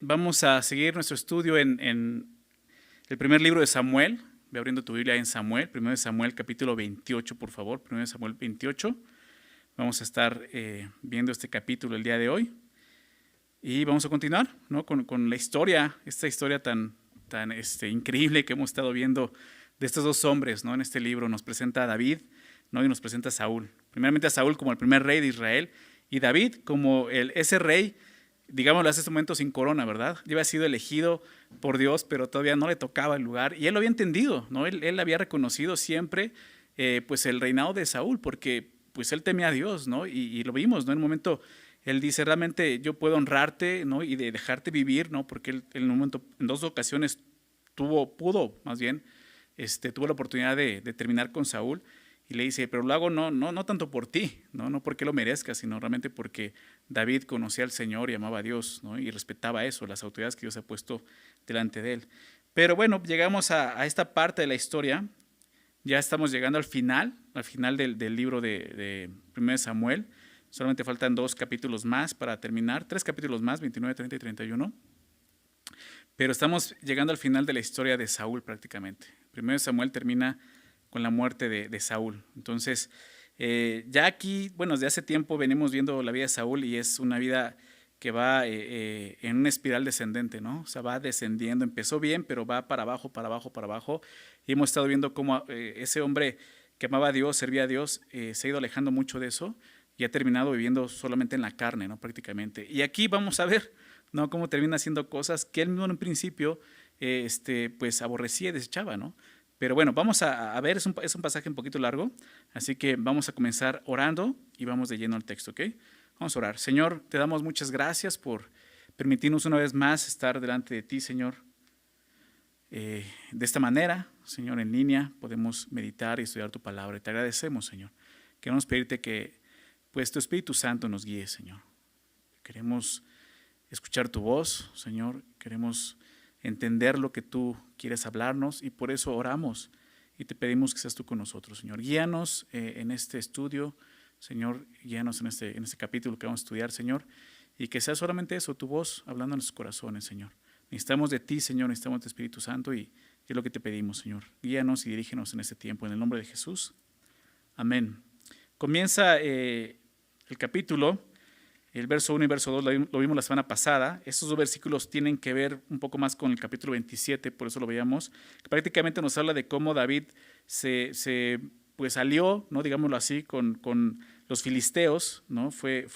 Vamos a seguir nuestro estudio en el primer libro de Samuel. Ve abriendo tu Biblia en Samuel, primero de Samuel capítulo 28, por favor, primero de Samuel 28. Vamos a estar viendo este capítulo el día de hoy y vamos a continuar, ¿no? con la historia, esta historia tan increíble que hemos estado viendo de estos dos hombres, ¿no? En este libro nos presenta a David, ¿no? Y nos presenta a Saúl. Primeramente a Saúl como el primer rey de Israel y David como ese rey, digámoslo hasta este momento, sin corona, ¿verdad? Ya había sido elegido por Dios, pero todavía no le tocaba el lugar. Y él lo había entendido, ¿no? Él había reconocido siempre pues el reinado de Saúl, porque pues él temía a Dios, ¿no? Y lo vimos, ¿no? En un momento él dice, realmente yo puedo honrarte, ¿no? Y de dejarte vivir, ¿no? Porque él en un momento, en dos ocasiones tuvo tuvo la oportunidad de terminar con Saúl. Y le dice, pero lo hago no tanto por ti, no porque lo merezcas, sino realmente porque David conocía al Señor y amaba a Dios, ¿no? Y respetaba eso, las autoridades que Dios ha puesto delante de él. Pero bueno, llegamos a esta parte de la historia. Ya estamos llegando al final del libro de 1 Samuel. Solamente faltan 2 capítulos más para terminar, 3 capítulos más, 29, 30 y 31. Pero estamos llegando al final de la historia de Saúl prácticamente. 1 Samuel termina con la muerte de Saúl. Entonces, ya aquí, bueno, desde hace tiempo venimos viendo la vida de Saúl y es una vida que va en una espiral descendente, ¿no? O sea, va descendiendo, empezó bien, pero va para abajo, para abajo, para abajo. Y hemos estado viendo cómo ese hombre que amaba a Dios, servía a Dios, se ha ido alejando mucho de eso y ha terminado viviendo solamente en la carne, ¿no? Prácticamente. Y aquí vamos a ver, ¿no? Cómo termina haciendo cosas que él mismo en un principio, pues aborrecía y desechaba, ¿no? Pero bueno, vamos a ver, es un pasaje un poquito largo, así que vamos a comenzar orando y vamos de lleno al texto, ¿ok? Vamos a orar. Señor, te damos muchas gracias por permitirnos una vez más estar delante de ti, Señor. De esta manera, Señor, en línea, podemos meditar y estudiar tu palabra. Y te agradecemos, Señor. Queremos pedirte que, pues, tu Espíritu Santo nos guíe, Señor. Queremos escuchar tu voz, Señor. Queremos entender lo que tú quieres hablarnos y por eso oramos y te pedimos que seas tú con nosotros, Señor. Guíanos en este estudio, Señor, guíanos en este capítulo que vamos a estudiar, Señor, y que sea solamente eso, tu voz hablando en nuestros corazones, Señor. Necesitamos de ti, Señor, necesitamos de tu Espíritu Santo y es lo que te pedimos, Señor. Guíanos y dirígenos en este tiempo, en el nombre de Jesús. Amén. Comienza el capítulo. El verso 1 y verso 2 lo vimos la semana pasada. Estos dos versículos tienen que ver un poco más con el capítulo 27, por eso lo veíamos. Prácticamente nos habla de cómo David pues salió, ¿no? Digámoslo así, con los filisteos, ¿no? Fue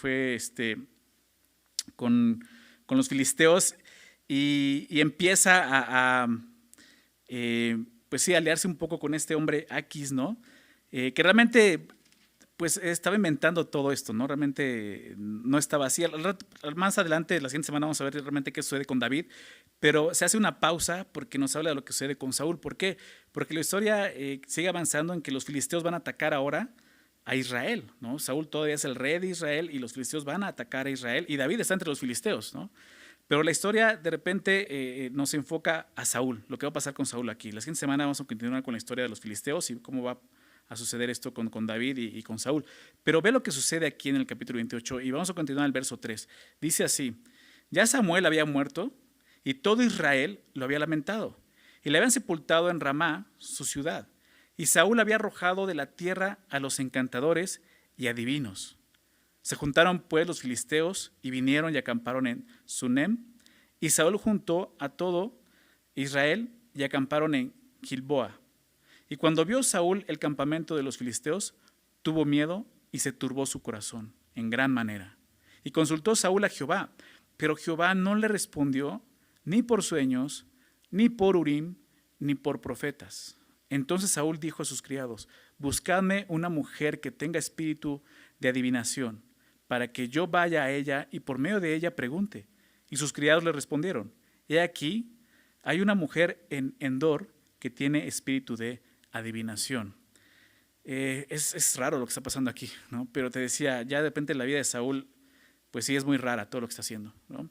con los filisteos y empieza pues sí, aliarse un poco con este hombre Aquis, ¿no? Que realmente pues estaba inventando todo esto, ¿no? Realmente no estaba así. Más adelante, la siguiente semana, vamos a ver realmente qué sucede con David, pero se hace una pausa porque nos habla de lo que sucede con Saúl. ¿Por qué? Porque la historia sigue avanzando en que los filisteos van a atacar ahora a Israel, ¿no? Saúl todavía es el rey de Israel y los filisteos van a atacar a Israel y David está entre los filisteos, ¿no? Pero la historia de repente nos enfoca a Saúl, lo que va a pasar con Saúl aquí. La siguiente semana vamos a continuar con la historia de los filisteos y cómo va a suceder esto con David y con Saúl. Pero ve lo que sucede aquí en el capítulo 28 y vamos a continuar el verso 3. Dice así, ya Samuel había muerto y todo Israel lo había lamentado y le habían sepultado en Ramá, su ciudad. Y Saúl había arrojado de la tierra a los encantadores y adivinos. Se juntaron pues los filisteos y vinieron y acamparon en Sunem. Y Saúl juntó a todo Israel y acamparon en Gilboa. Y cuando vio Saúl el campamento de los filisteos, tuvo miedo y se turbó su corazón en gran manera. Y consultó Saúl a Jehová, pero Jehová no le respondió ni por sueños, ni por Urim, ni por profetas. Entonces Saúl dijo a sus criados, buscadme una mujer que tenga espíritu de adivinación, para que yo vaya a ella y por medio de ella pregunte. Y sus criados le respondieron, he aquí, hay una mujer en Endor que tiene espíritu de adivinación. Es raro lo que está pasando aquí, ¿no? Pero te decía, ya de repente la vida de Saúl, pues sí es muy rara todo lo que está haciendo, ¿no?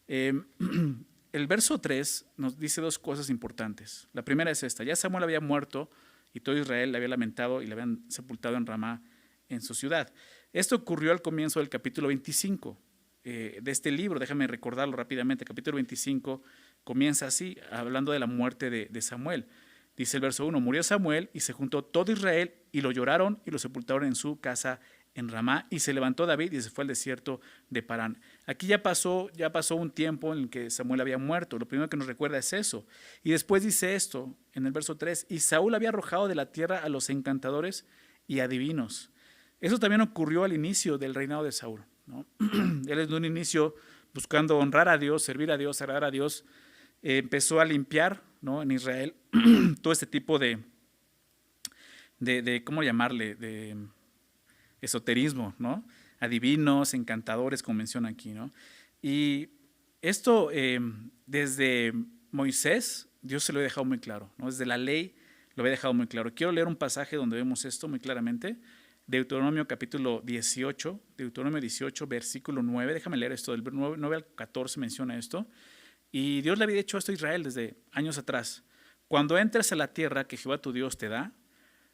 El verso 3 nos dice dos cosas importantes. La primera es esta, ya Samuel había muerto y todo Israel le había lamentado y le habían sepultado en Ramá, en su ciudad. Esto ocurrió al comienzo del capítulo 25. de este libro. Déjame recordarlo rápidamente. Capítulo 25 comienza así, hablando de la muerte de Samuel. Dice el verso 1, murió Samuel y se juntó todo Israel y lo lloraron y lo sepultaron en su casa en Ramá, y se levantó David y se fue al desierto de Parán. Aquí ya pasó un tiempo en el que Samuel había muerto. Lo primero que nos recuerda es eso. Y después dice esto en el verso 3, y Saúl había arrojado de la tierra a los encantadores y adivinos. Eso también ocurrió al inicio del reinado de Saúl, ¿no? Él en un inicio, buscando honrar a Dios, servir a Dios, agradar a Dios, empezó a limpiar, ¿no?, en Israel todo este tipo de ¿cómo llamarle?, de esoterismo, ¿no? Adivinos, encantadores, como menciona aquí, ¿no? Y esto desde Moisés, Dios se lo ha dejado muy claro, ¿no? Desde la ley lo había dejado muy claro. Quiero leer un pasaje donde vemos esto muy claramente. Deuteronomio capítulo 18, Deuteronomio 18, versículo 9. Déjame leer esto, del 9 al 14 menciona esto. Y Dios le había dicho esto a Israel desde años atrás. Cuando entres a la tierra que Jehová tu Dios te da,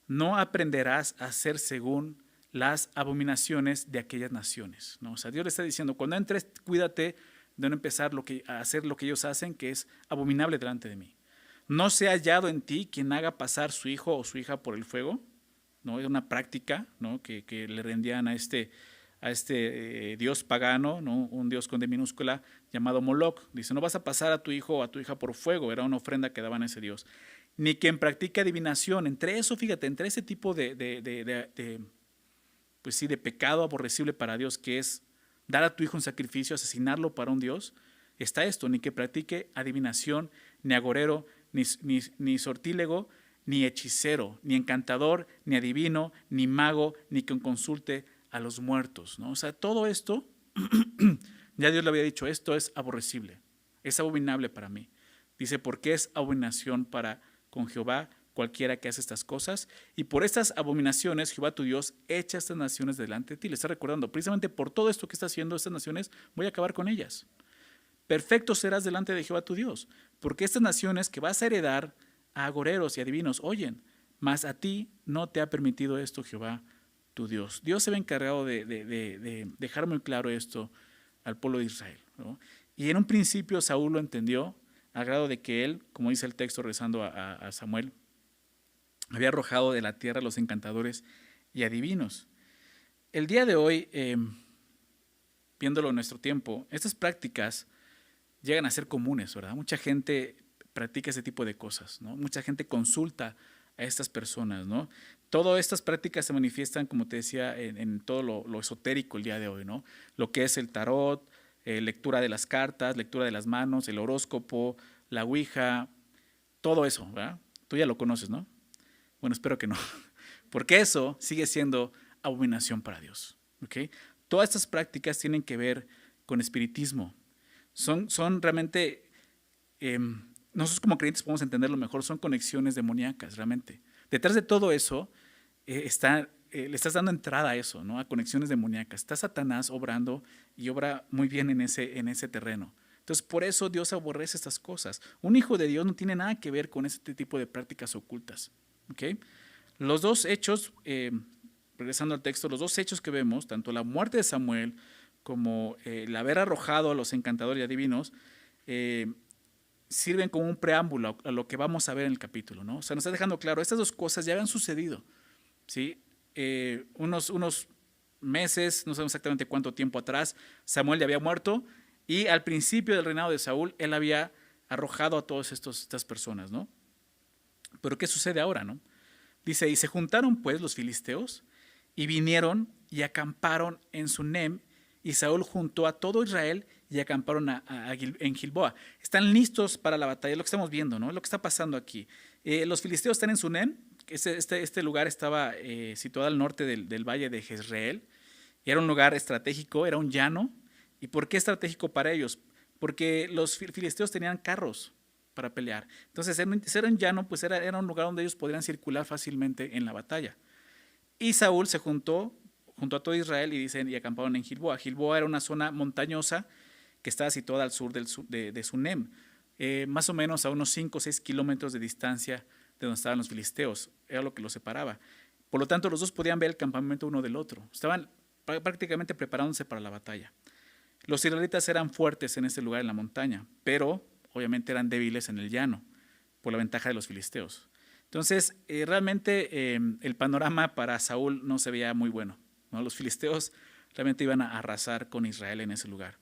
no aprenderás a hacer según las abominaciones de aquellas naciones, ¿no? O sea, Dios le está diciendo, cuando entres, cuídate de no empezar a hacer lo que ellos hacen, que es abominable delante de mí. No sea hallado en ti quien haga pasar su hijo o su hija por el fuego, ¿no? Es una práctica, ¿no?, que le rendían a este dios pagano, ¿no?, un dios con D minúscula llamado Moloch. Dice, no vas a pasar a tu hijo o a tu hija por fuego, era una ofrenda que daban a ese dios. Ni quien practique adivinación. Entre eso, fíjate, entre ese tipo pues sí, de pecado aborrecible para Dios, que es dar a tu hijo un sacrificio, asesinarlo para un dios, está esto: ni que practique adivinación, ni agorero, ni sortílego, ni hechicero, ni encantador, ni adivino, ni mago, ni quien consulte a los muertos, ¿no? O sea, todo esto, ya Dios le había dicho, esto es aborrecible, es abominable para mí. Dice, porque es abominación para con Jehová cualquiera que hace estas cosas, y por estas abominaciones Jehová tu Dios echa estas naciones delante de ti. Le está recordando, precisamente por todo esto que está haciendo estas naciones, voy a acabar con ellas. Perfecto serás delante de Jehová tu Dios, porque estas naciones que vas a heredar a agoreros y adivinos oyen, mas a ti no te ha permitido esto Jehová tu Dios. Dios se ve encargado de dejar muy claro esto al pueblo de Israel, ¿no? Y en un principio Saúl lo entendió, al grado de que él, como dice el texto rezando a Samuel, había arrojado de la tierra a los encantadores y adivinos. El día de hoy, viéndolo en nuestro tiempo, estas prácticas llegan a ser comunes, ¿verdad? Mucha gente practica ese tipo de cosas, ¿no? Mucha gente consulta a estas personas, ¿no? Todas estas prácticas se manifiestan, como te decía, en todo lo esotérico el día de hoy, ¿no? Lo que es el tarot, lectura de las cartas, lectura de las manos, el horóscopo, la ouija, todo eso, ¿verdad? Tú ya lo conoces, ¿no? Bueno, espero que no, porque eso sigue siendo abominación para Dios, ¿ok? Todas estas prácticas tienen que ver con espiritismo. Son realmente, nosotros como creyentes podemos entenderlo mejor, son conexiones demoníacas realmente. Detrás de todo eso le estás dando entrada a eso, ¿no?, a conexiones demoníacas. Está Satanás obrando y obra muy bien en ese terreno. Entonces, por eso Dios aborrece estas cosas. Un hijo de Dios no tiene nada que ver con este tipo de prácticas ocultas, ¿okay? Los dos hechos, regresando al texto, los dos hechos que vemos, tanto la muerte de Samuel como el haber arrojado a los encantadores y adivinos, sirven como un preámbulo a lo que vamos a ver en el capítulo, ¿no? O sea, nos está dejando claro, estas dos cosas ya habían sucedido, ¿sí? Unos meses, no sabemos exactamente cuánto tiempo atrás, Samuel ya había muerto, y al principio del reinado de Saúl, él había arrojado a todas estas personas, ¿no? Pero ¿qué sucede ahora, no? Dice, y se juntaron pues los filisteos y vinieron y acamparon en Sunem, y Saúl juntó a todo Israel y acamparon en Gilboa. Están listos para la batalla, es lo que estamos viendo, ¿no? Es lo que está pasando aquí. Los filisteos están en Sunem, este lugar estaba situado al norte del valle de Jezreel, y era un lugar estratégico, era un llano. ¿Y por qué estratégico para ellos? Porque los filisteos tenían carros para pelear. Entonces, ser un llano, pues era un lugar donde ellos podrían circular fácilmente en la batalla. Y Saúl se juntó a todo Israel y acamparon en Gilboa. Gilboa era una zona montañosa que estaba situada al sur de Sunem, más o menos a unos 5 o 6 kilómetros de distancia de donde estaban los filisteos. Era lo que los separaba. Por lo tanto, los dos podían ver el campamento uno del otro. Estaban prácticamente preparándose para la batalla. Los israelitas eran fuertes en este lugar en la montaña, pero obviamente eran débiles en el llano por la ventaja de los filisteos. Entonces, realmente el panorama para Saúl no se veía muy bueno, ¿no? Los filisteos realmente iban a arrasar con Israel en ese lugar.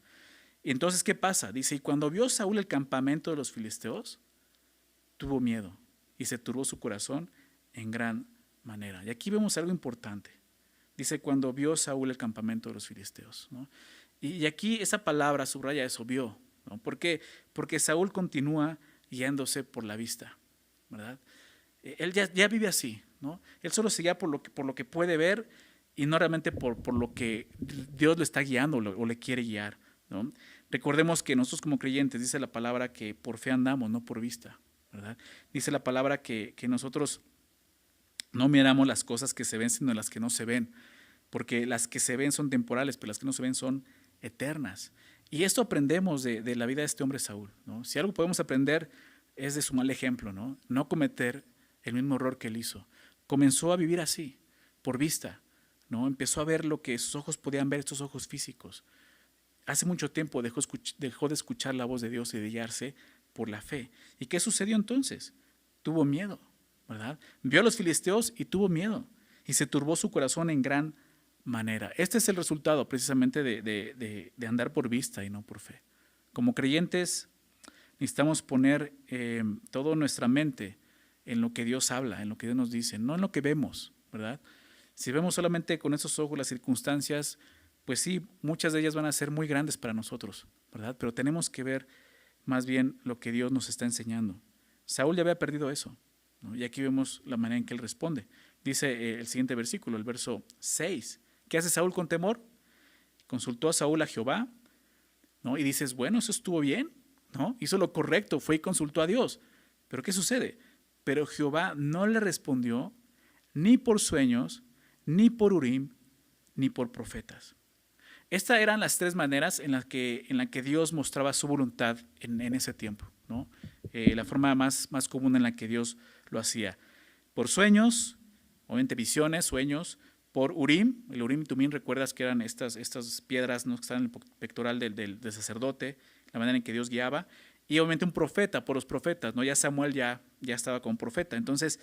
Y entonces, ¿qué pasa? Dice, y cuando vio Saúl el campamento de los filisteos, tuvo miedo y se turbó su corazón en gran manera. Y aquí vemos algo importante. Dice, cuando vio Saúl el campamento de los filisteos, ¿no? Y aquí esa palabra subraya eso, vio, ¿no? ¿Por qué? Porque Saúl continúa guiándose por la vista, ¿verdad? Él ya vive así, ¿no? Él solo se guía por lo que puede ver y no realmente por lo que Dios le está guiando o le quiere guiar, ¿no? Recordemos que nosotros como creyentes, dice la palabra que por fe andamos, no por vista, ¿verdad? Dice la palabra que nosotros no miramos las cosas que se ven, sino las que no se ven, porque las que se ven son temporales, pero las que no se ven son eternas. Y esto aprendemos de la vida de este hombre Saúl, ¿no? Si algo podemos aprender es de su mal ejemplo, ¿no? No cometer el mismo error que él hizo. Comenzó a vivir así, por vista, ¿no? Empezó a ver lo que sus ojos podían ver, estos ojos físicos. Hace mucho tiempo dejó de escuchar la voz de Dios y de guiarse por la fe. ¿Y qué sucedió entonces? Tuvo miedo, ¿verdad? Vio a los filisteos y tuvo miedo. Y se turbó su corazón en gran manera. Este es el resultado precisamente de andar por vista y no por fe. Como creyentes necesitamos poner toda nuestra mente en lo que Dios habla, en lo que Dios nos dice, no en lo que vemos, ¿verdad? Si vemos solamente con esos ojos las circunstancias, pues sí, muchas de ellas van a ser muy grandes para nosotros, ¿verdad? Pero tenemos que ver más bien lo que Dios nos está enseñando. Saúl ya había perdido eso, ¿no? Y aquí vemos la manera en que él responde. Dice el siguiente versículo, el verso 6. ¿Qué hace Saúl con temor? Consultó a Saúl a Jehová, ¿no? Y dices, bueno, eso estuvo bien, ¿no? Hizo lo correcto, fue y consultó a Dios. Pero ¿qué sucede? Pero Jehová no le respondió ni por sueños, ni por Urim, ni por profetas. Estas eran las tres maneras en las que Dios mostraba su voluntad en ese tiempo, ¿no? La forma más común en la que Dios lo hacía. Por sueños, obviamente visiones, sueños. Por Urim, el Urim y Tumim, recuerdas que eran estas piedras, ¿no?, que estaban en el pectoral del sacerdote, la manera en que Dios guiaba. Y obviamente un profeta, por los profetas, ¿no? Ya Samuel ya estaba como profeta. Entonces,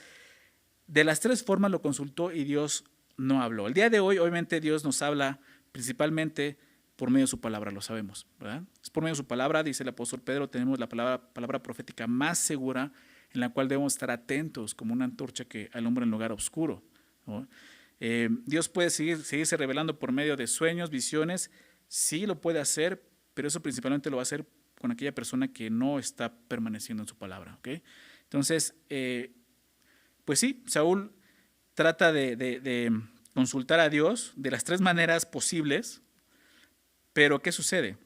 de las tres formas lo consultó y Dios no habló. El día de hoy, obviamente, Dios nos habla principalmente por medio de su palabra, lo sabemos, ¿verdad? Es por medio de su palabra, dice el apóstol Pedro, tenemos la palabra profética más segura en la cual debemos estar atentos como una antorcha que alumbra en lugar oscuro, ¿no? Dios puede seguirse revelando por medio de sueños, visiones, sí lo puede hacer, pero eso principalmente lo va a hacer con aquella persona que no está permaneciendo en su palabra, ¿ok? Entonces, pues sí, Saúl trata de consultar a Dios de las tres maneras posibles, pero ¿qué sucede?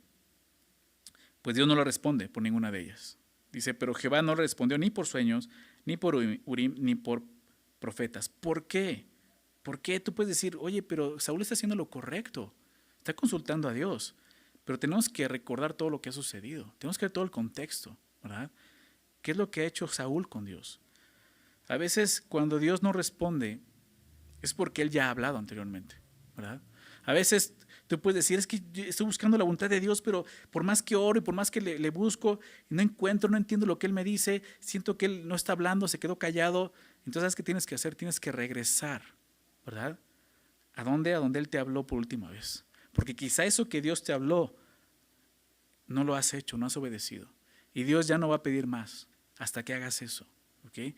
Pues Dios no le responde por ninguna de ellas. Dice, pero Jehová no respondió ni por sueños, ni por Urim, ni por profetas. ¿Por qué? ¿Por qué? Tú puedes decir, oye, pero Saúl está haciendo lo correcto, está consultando a Dios, pero tenemos que recordar todo lo que ha sucedido, tenemos que ver todo el contexto, ¿verdad? ¿Qué es lo que ha hecho Saúl con Dios? A veces cuando Dios no responde es porque Él ya ha hablado anteriormente, ¿verdad? A veces tú puedes decir, es que yo estoy buscando la voluntad de Dios, pero por más que oro y por más que le busco, no encuentro, no entiendo lo que Él me dice, siento que Él no está hablando, se quedó callado. Entonces, ¿sabes qué tienes que hacer? Tienes que regresar, ¿verdad? ¿A dónde? A donde Él te habló por última vez. Porque quizá eso que Dios te habló no lo has hecho, no has obedecido. Y Dios ya no va a pedir más hasta que hagas eso, ¿ok?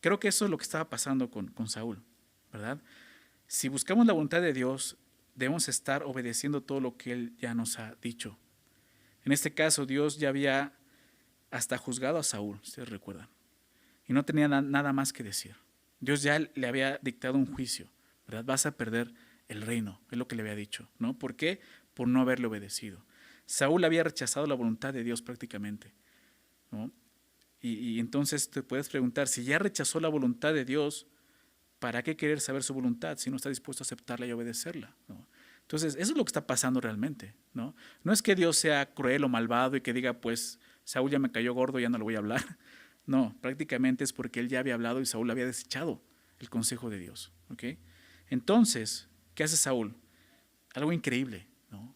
Creo que eso es lo que estaba pasando con Saúl, ¿verdad? Si buscamos la voluntad de Dios, debemos estar obedeciendo todo lo que Él ya nos ha dicho. En este caso, Dios ya había hasta juzgado a Saúl, ustedes recuerdan, y no tenía nada más que decir. Dios ya le había dictado un juicio, ¿verdad? Vas a perder el reino, es lo que le había dicho, ¿no? ¿Por qué? Por no haberle obedecido. Saúl había rechazado la voluntad de Dios prácticamente, ¿no? Y entonces te puedes preguntar, si ya rechazó la voluntad de Dios, ¿para qué querer saber su voluntad si no está dispuesto a aceptarla y obedecerla, ¿no? Entonces, eso es lo que está pasando realmente, ¿no? No es que Dios sea cruel o malvado y que diga, pues, Saúl ya me cayó gordo, ya no le voy a hablar. No, prácticamente es porque él ya había hablado y Saúl había desechado el consejo de Dios, ¿ok? Entonces, ¿qué hace Saúl? Algo increíble, ¿no?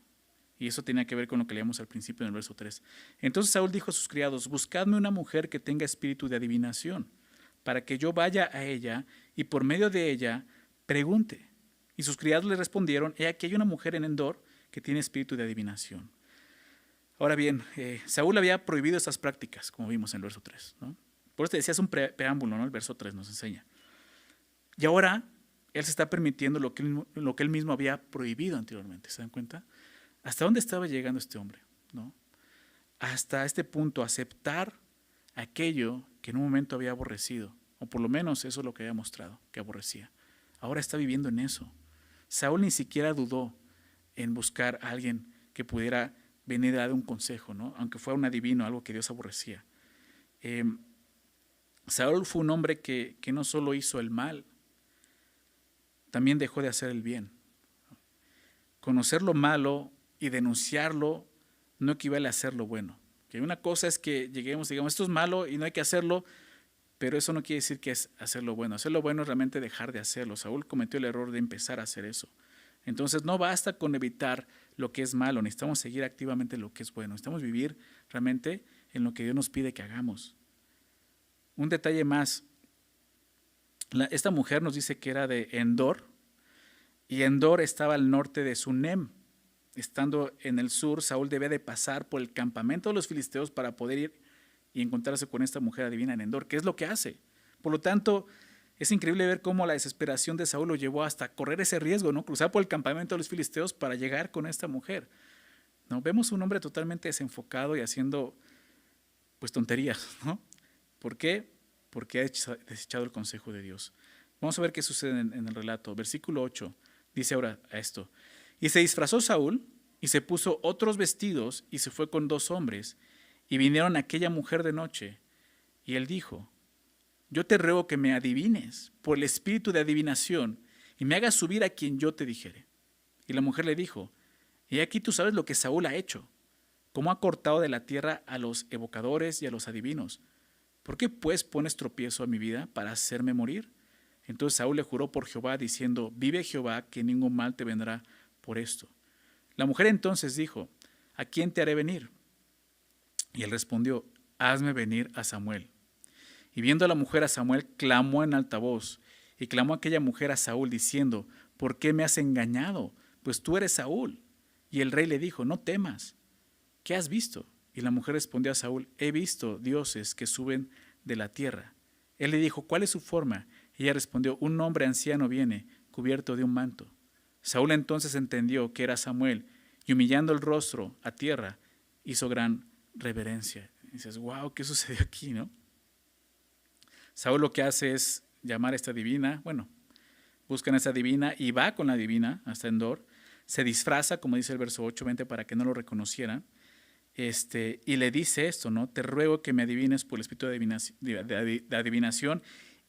Y eso tenía que ver con lo que leíamos al principio en el verso 3. Entonces Saúl dijo a sus criados, buscadme una mujer que tenga espíritu de adivinación, para que yo vaya a ella y por medio de ella pregunte. Y sus criados le respondieron, he aquí hay una mujer en Endor que tiene espíritu de adivinación. Ahora bien, Saúl había prohibido estas prácticas, como vimos en el verso 3, ¿no? Por eso te decía, es un preámbulo, ¿no? El verso 3 nos enseña. Y ahora él se está permitiendo lo que él mismo había prohibido anteriormente, ¿se dan cuenta? ¿Hasta dónde estaba llegando este hombre? ¿No? Hasta este punto, aceptar aquello que en un momento había aborrecido, o por lo menos eso es lo que había mostrado, que aborrecía. Ahora está viviendo en eso. Saúl ni siquiera dudó en buscar a alguien que pudiera venir a dar un consejo, ¿no? Aunque fuera un adivino, algo que Dios aborrecía. Saúl fue un hombre que no solo hizo el mal, también dejó de hacer el bien. Conocer lo malo y denunciarlo no equivale a hacer lo bueno. Que una cosa es que lleguemos y digamos, esto es malo y no hay que hacerlo, pero eso no quiere decir que es hacer lo bueno. Hacer lo bueno es realmente dejar de hacerlo. Saúl cometió el error de empezar a hacer eso. Entonces no basta con evitar lo que es malo, necesitamos seguir activamente lo que es bueno. Necesitamos vivir realmente en lo que Dios nos pide que hagamos. Un detalle más, esta mujer nos dice que era de Endor, y Endor estaba al norte de Sunem. Estando en el sur, Saúl debía de pasar por el campamento de los filisteos para poder ir y encontrarse con esta mujer adivina en Endor. ¿Qué es lo que hace? Por lo tanto, es increíble ver cómo la desesperación de Saúl lo llevó hasta correr ese riesgo, ¿no? Cruzar por el campamento de los filisteos para llegar con esta mujer, ¿no? Vemos un hombre totalmente desenfocado y haciendo pues tonterías, ¿no? ¿Por qué? Porque ha desechado el consejo de Dios. Vamos a ver qué sucede en el relato. Versículo 8 dice ahora esto. Y se disfrazó Saúl y se puso otros vestidos y se fue con 2 hombres y vinieron a aquella mujer de noche. Y él dijo, yo te ruego que me adivines por el espíritu de adivinación y me hagas subir a quien yo te dijere. Y la mujer le dijo, y aquí tú sabes lo que Saúl ha hecho, cómo ha cortado de la tierra a los evocadores y a los adivinos. ¿Por qué pues pones tropiezo a mi vida para hacerme morir? Entonces Saúl le juró por Jehová, diciendo, vive Jehová, que ningún mal te vendrá por esto. La mujer entonces dijo, ¿a quién te haré venir? Y él respondió, hazme venir a Samuel. Y viendo a la mujer a Samuel, clamó en alta voz, y clamó aquella mujer a Saúl, diciendo, ¿por qué me has engañado? Pues tú eres Saúl. Y el rey le dijo, no temas, ¿qué has visto? Y la mujer respondió a Saúl, he visto dioses que suben de la tierra. Él le dijo, ¿cuál es su forma? Y ella respondió, un hombre anciano viene, cubierto de un manto. Saúl entonces entendió que era Samuel, y humillando el rostro a tierra, hizo gran reverencia. Y dices, wow, ¿qué sucedió aquí, no? Saúl lo que hace es llamar a esta divina, buscan a esta divina y va con la divina hasta Endor, se disfraza, como dice el verso 8, 20, para que no lo reconocieran, y le dice esto, ¿no? Te ruego que me adivines por el espíritu de adivinación,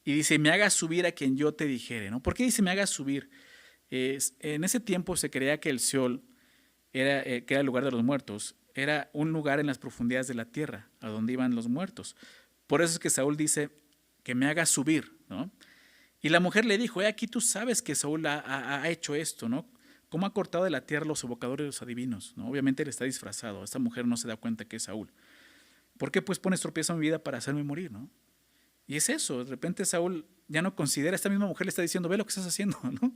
y dice, me hagas subir a quien yo te dijere, ¿no? ¿Por qué dice me hagas subir? En ese tiempo se creía que el Seol, que era el lugar de los muertos, era un lugar en las profundidades de la tierra, a donde iban los muertos. Por eso es que Saúl dice, que me haga subir, ¿no? Y la mujer le dijo, aquí tú sabes que Saúl ha hecho esto, ¿no? ¿Cómo ha cortado de la tierra los evocadores y los adivinos? ¿No? Obviamente él está disfrazado, esta mujer no se da cuenta que es Saúl. ¿Por qué pues pones tropiezo en mi vida para hacerme morir, no? Y es eso, de repente Saúl ya no considera, esta misma mujer le está diciendo, ve lo que estás haciendo, ¿no?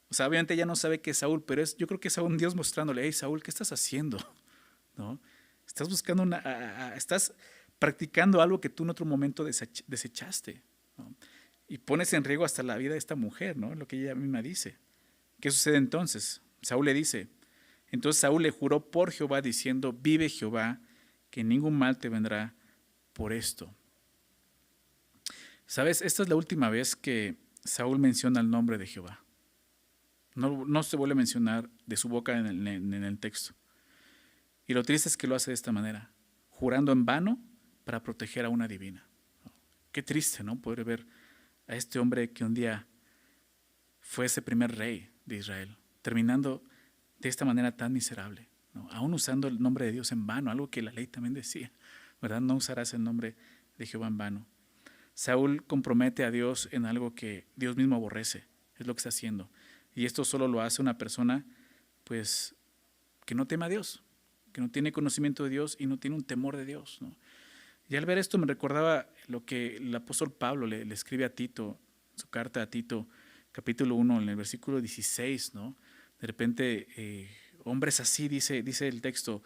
O sea, obviamente ya no sabe que es Saúl, pero yo creo que es un Dios mostrándole, hey Saúl, ¿qué estás haciendo? ¿No? Estás buscando estás practicando algo que tú en otro momento desechaste, ¿no? Y pones en riesgo hasta la vida de esta mujer, ¿no? Lo que ella misma dice. ¿Qué sucede entonces? Saúl le dice, entonces Saúl le juró por Jehová diciendo, vive Jehová, que ningún mal te vendrá por esto. ¿Sabes? Esta es la última vez que Saúl menciona el nombre de Jehová. No se vuelve a mencionar de su boca en el texto. Y lo triste es que lo hace de esta manera, jurando en vano para proteger a una divina. Qué triste, ¿no? Poder ver a este hombre que un día fue ese primer rey de Israel, terminando de esta manera tan miserable, ¿no? Aún usando el nombre de Dios en vano, algo que la ley también decía, ¿verdad? No usarás el nombre de Jehová en vano. Saúl compromete a Dios en algo que Dios mismo aborrece, es lo que está haciendo. Y esto solo lo hace una persona, pues, que no teme a Dios, que no tiene conocimiento de Dios y no tiene un temor de Dios, ¿no? Y al ver esto me recordaba lo que el apóstol Pablo le escribe a Tito, su carta a Tito, capítulo 1, en el versículo 16, ¿no? De repente, hombres así, dice el texto,